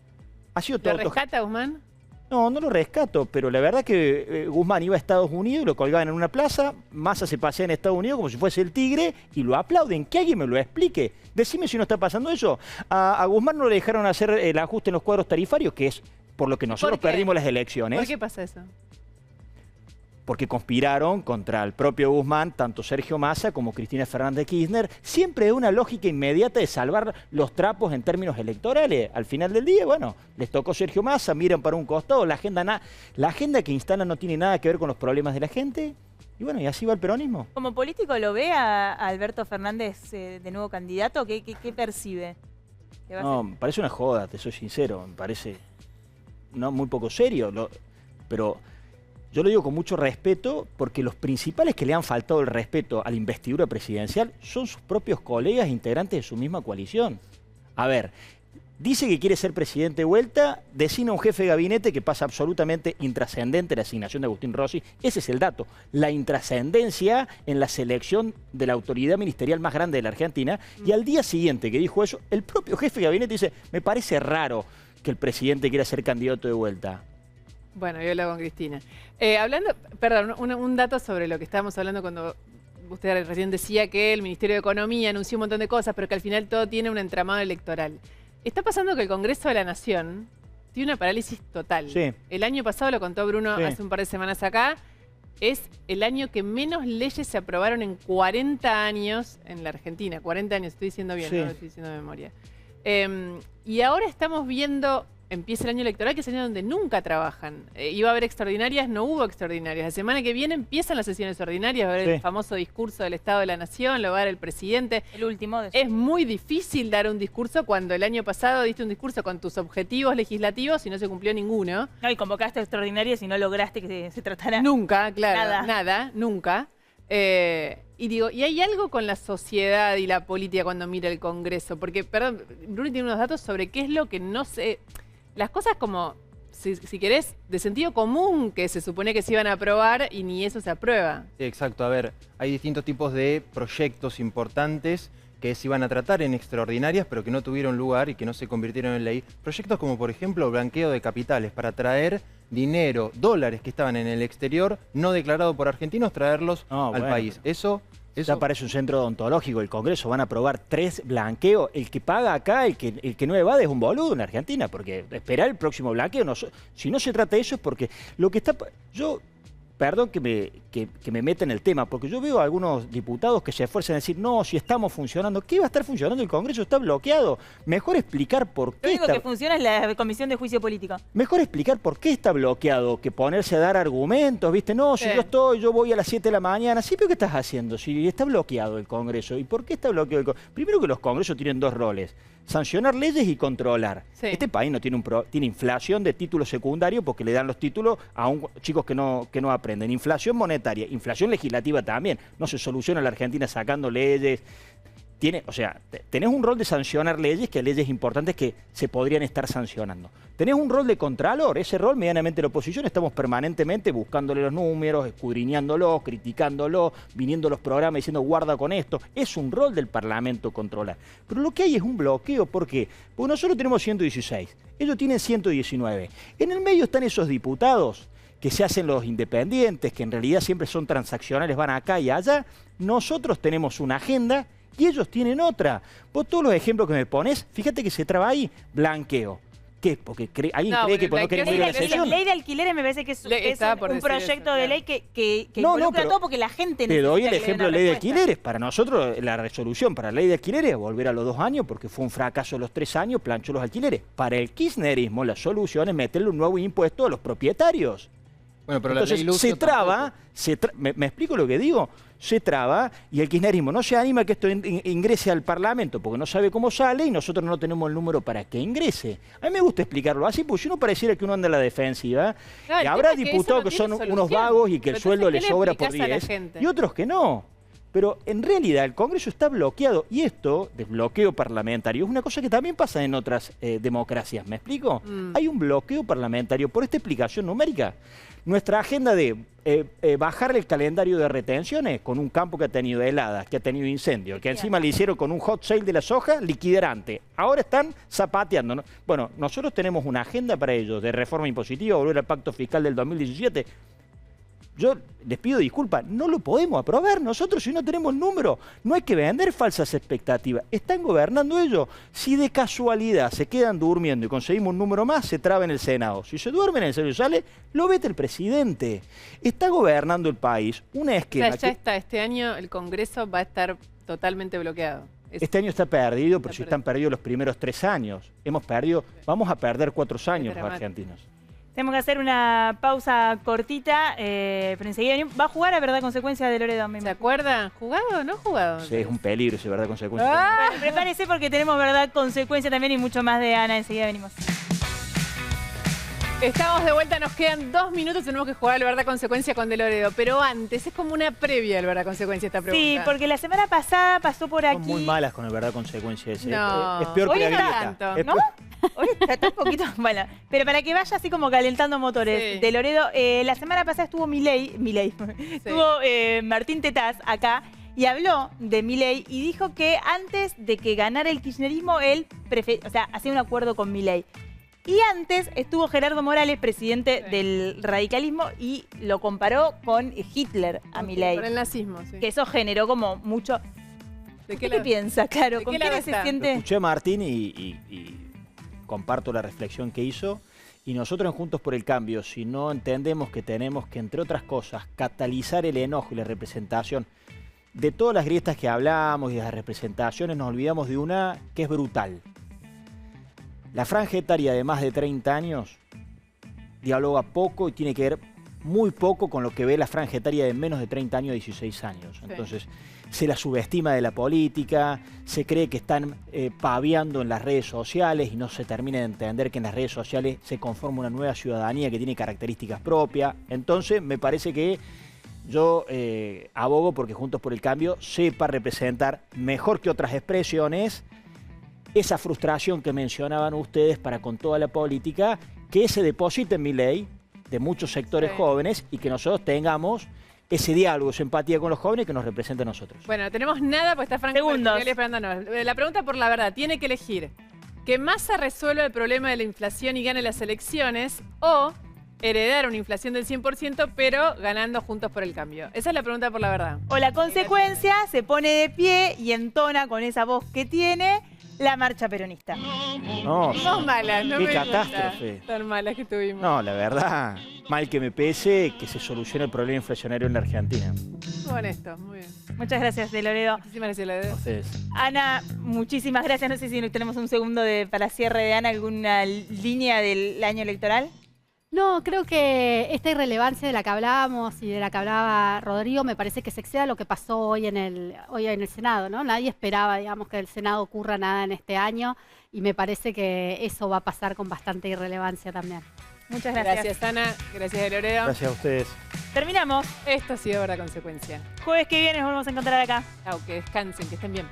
Ha sido todo. ¿Lo rescata Guzmán? No, no lo rescato, pero la verdad que Guzmán iba a Estados Unidos y lo colgaban en una plaza, Massa se pasea en Estados Unidos como si fuese el tigre y lo aplauden. Que alguien me lo explique. Decime si no está pasando eso. A Guzmán no le dejaron hacer el ajuste en los cuadros tarifarios, que es por lo que nosotros perdimos las elecciones. ¿Por qué pasa eso? Porque conspiraron contra el propio Guzmán, tanto Sergio Massa como Cristina Fernández Kirchner, siempre de una lógica inmediata de salvar los trapos en términos electorales. Al final del día, bueno, les tocó Sergio Massa, miran para un costado, la agenda que instalan no tiene nada que ver con los problemas de la gente, y bueno, y así va el peronismo. ¿Como político lo ve a Alberto Fernández de nuevo candidato? ¿Qué percibe? No, me parece una joda, te soy sincero, me parece muy poco serio, pero... Yo lo digo con mucho respeto porque los principales que le han faltado el respeto a la investidura presidencial son sus propios colegas integrantes de su misma coalición. A ver, dice que quiere ser presidente de vuelta, designa un jefe de gabinete que pasa absolutamente intrascendente la asignación de Agustín Rossi. Ese es el dato, la intrascendencia en la selección de la autoridad ministerial más grande de la Argentina. Y al día siguiente que dijo eso, el propio jefe de gabinete dice, me parece raro que el presidente quiera ser candidato de vuelta. Bueno, yo hablo con Cristina. Un dato sobre lo que estábamos hablando cuando usted recién decía que el Ministerio de Economía anunció un montón de cosas, pero que al final todo tiene un entramado electoral. Está pasando que el Congreso de la Nación tiene una parálisis total. Sí. El año pasado, lo contó Bruno hace un par de semanas acá, es el año que menos leyes se aprobaron en 40 años en la Argentina. 40 años, estoy diciendo bien, no lo estoy diciendo de memoria. Y ahora estamos viendo empieza el año electoral, que es el año donde nunca trabajan. Iba a haber extraordinarias, no hubo extraordinarias. La semana que viene empiezan las sesiones ordinarias, va a haber el famoso discurso del Estado de la Nación, lo va a dar el presidente. El último. Es muy difícil dar un discurso cuando el año pasado diste un discurso con tus objetivos legislativos y no se cumplió ninguno. No, y convocaste extraordinarias y no lograste que se tratara. Nunca, claro. Nada, nunca. Y digo, ¿y hay algo con la sociedad y la política cuando mira el Congreso? Porque, perdón, Bruni tiene unos datos sobre qué es lo que no sé. Las cosas como, si querés, de sentido común que se supone que se iban a aprobar y ni eso se aprueba. Sí, exacto. A ver, hay distintos tipos de proyectos importantes que se iban a tratar en extraordinarias, pero que no tuvieron lugar y que no se convirtieron en ley. Proyectos como, por ejemplo, el blanqueo de capitales para traer dinero, dólares que estaban en el exterior, no declarado por argentinos, traerlos al país. Eso ya parece un centro odontológico el Congreso. Van a aprobar 3 blanqueos. El que paga acá, el que no evade es un boludo en Argentina, porque esperar el próximo blanqueo, si no se trata de eso es porque lo que está... Perdón que me meta en el tema, porque yo veo a algunos diputados que se esfuerzan a decir, no, si estamos funcionando. ¿Qué va a estar funcionando? El Congreso está bloqueado. Mejor explicar por qué. Lo único que funciona es la Comisión de Juicio Político. Mejor explicar por qué está bloqueado que ponerse a dar argumentos, ¿viste? No, si yo voy a las 7 de la mañana. Sí, pero ¿qué estás haciendo? Si está bloqueado el Congreso. ¿Y por qué está bloqueado el Congreso? Primero que los Congresos tienen 2 roles. Sancionar leyes y controlar. Sí. Este país no tiene tiene inflación de títulos secundarios porque le dan los títulos a chicos que no aprenden. Inflación monetaria, inflación legislativa también. No se soluciona en la Argentina sacando leyes. Tenés un rol de sancionar leyes, que hay leyes importantes que se podrían estar sancionando. Tenés un rol de contralor, ese rol medianamente la oposición estamos permanentemente buscándole los números, escudriñándolos, criticándolos, viniendo los programas diciendo guarda con esto. Es un rol del Parlamento controlar. Pero lo que hay es un bloqueo, ¿por qué? Porque nosotros tenemos 116, ellos tienen 119. En el medio están esos diputados que se hacen los independientes, que en realidad siempre son transaccionales, van acá y allá. Nosotros tenemos una agenda y ellos tienen otra. Vos todos los ejemplos que me pones, fíjate que se traba ahí, blanqueo. ¿Qué? Porque alguien cree que por no queremos ir a la sesión. La ley de alquileres me parece que es un proyecto de ley que involucra todo porque la gente necesita. Te doy el ejemplo de ley de alquileres. Para nosotros, la resolución para la ley de alquileres es volver a los 2 años porque fue un fracaso los 3 años, planchó los alquileres. Para el kirchnerismo, la solución es meterle un nuevo impuesto a los propietarios. Bueno, pero entonces se traba, ¿me explico lo que digo? Se traba y el kirchnerismo no se anima a que esto ingrese al Parlamento porque no sabe cómo sale y nosotros no tenemos el número para que ingrese. A mí me gusta explicarlo así porque si uno pareciera que uno anda a la defensiva, y habrá diputados que son unos vagos y que el sueldo les sobra por 10 y otros que no. Pero en realidad el Congreso está bloqueado y esto, de bloqueo parlamentario, es una cosa que también pasa en otras democracias. ¿Me explico? Hay un bloqueo parlamentario por esta explicación numérica. Nuestra agenda de bajar el calendario de retenciones con un campo que ha tenido heladas, que ha tenido incendios, que encima le hicieron con un hot sale de la soja liquiderante. Ahora están zapateando, ¿no? Bueno, nosotros tenemos una agenda para ellos de reforma impositiva, volver al pacto fiscal del 2017. Yo les pido disculpas, no lo podemos aprobar nosotros si no tenemos número. No hay que vender falsas expectativas. Están gobernando ellos. Si de casualidad se quedan durmiendo y conseguimos un número más, se traba en el Senado. Si se duermen en el Senado y sale, lo vete el presidente. Está gobernando el país. Una esquema. Ya está, este año el Congreso va a estar totalmente bloqueado. Este año está perdido, pero si están perdidos los primeros 3 años. Vamos a perder 4 años los argentinos. Tenemos que hacer una pausa cortita, pero enseguida venimos. Va a jugar a Verdad Consecuencia de Loredo. ¿Se acuerdan? ¿Jugado o no jugado? Sí, es un peligro ese Verdad Consecuencia. Bueno, prepárese porque tenemos Verdad Consecuencia también y mucho más de Ana. Enseguida venimos. Estamos de vuelta, nos quedan 2 minutos, tenemos que jugar al Verdad Consecuencia con De Loredo. Pero antes, es como una previa al Verdad Consecuencia esta pregunta. Sí, porque la semana pasada pasó por aquí. Son muy malas con el Verdad Consecuencia ese. No. Es peor Hoy que la grieta. tanto. ¿No? Hoy está un poquito... Bueno, pero para que vaya así como calentando motores. Sí. De Loredo, la semana pasada estuvo Milei, sí. Estuvo Martín Tetaz acá y habló de Milei y dijo que antes de que ganara el kirchnerismo, él hacía un acuerdo con Milei. Y antes estuvo Gerardo Morales, presidente del radicalismo, y lo comparó con Hitler a Milei. Con el nazismo, sí. Que eso generó como mucho... ¿De qué piensa? Claro, ¿con qué se siente? Lo escuché a Martín y comparto la reflexión que hizo. Y nosotros en Juntos por el Cambio, si no entendemos que tenemos que, entre otras cosas, catalizar el enojo y la representación de todas las grietas que hablamos y de las representaciones, nos olvidamos de una que es brutal. La franja etaria de más de 30 años dialoga poco y tiene que ver muy poco con lo que ve la franja etaria de menos de 30 años, 16 años. Entonces, se la subestima de la política, se cree que están paviando en las redes sociales y no se termina de entender que en las redes sociales se conforma una nueva ciudadanía que tiene características propias. Entonces, me parece que yo abogo porque Juntos por el Cambio sepa representar mejor que otras expresiones esa frustración que mencionaban ustedes para con toda la política, que se deposite en Milei de muchos sectores jóvenes y que nosotros tengamos ese diálogo, esa empatía con los jóvenes que nos represente a nosotros. Bueno, tenemos nada, pues está Franco esperándonos. La pregunta por la verdad, tiene que elegir que Massa resuelva el problema de la inflación y gane las elecciones o heredar una inflación del 100% pero ganando Juntos por el Cambio. Esa es la pregunta por la verdad. O la consecuencia, se pone de pie y entona con esa voz que tiene la marcha peronista. No, Son malas, no qué me catástrofe. gusta tan malas que tuvimos. No, la verdad, mal que me pese, que se solucione el problema inflacionario en la Argentina. Muy honesto, muy bien. Muchas gracias, De Loredo. Muchísimas gracias, Loredo. Ustedes. Ana, muchísimas gracias. No sé si tenemos un segundo para cierre de Ana, alguna línea del año electoral. No, creo que esta irrelevancia de la que hablábamos y de la que hablaba Rodrigo me parece que se excede a lo que pasó hoy en el Senado, ¿no? Nadie esperaba, digamos, que el Senado ocurra nada en este año y me parece que eso va a pasar con bastante irrelevancia también. Muchas gracias. Gracias, Ana. Gracias, Loredo. Gracias a ustedes. Terminamos. Esto ha sido Verdad Consecuencia. Jueves que viene nos volvemos a encontrar acá. Chau, que descansen, que estén bien.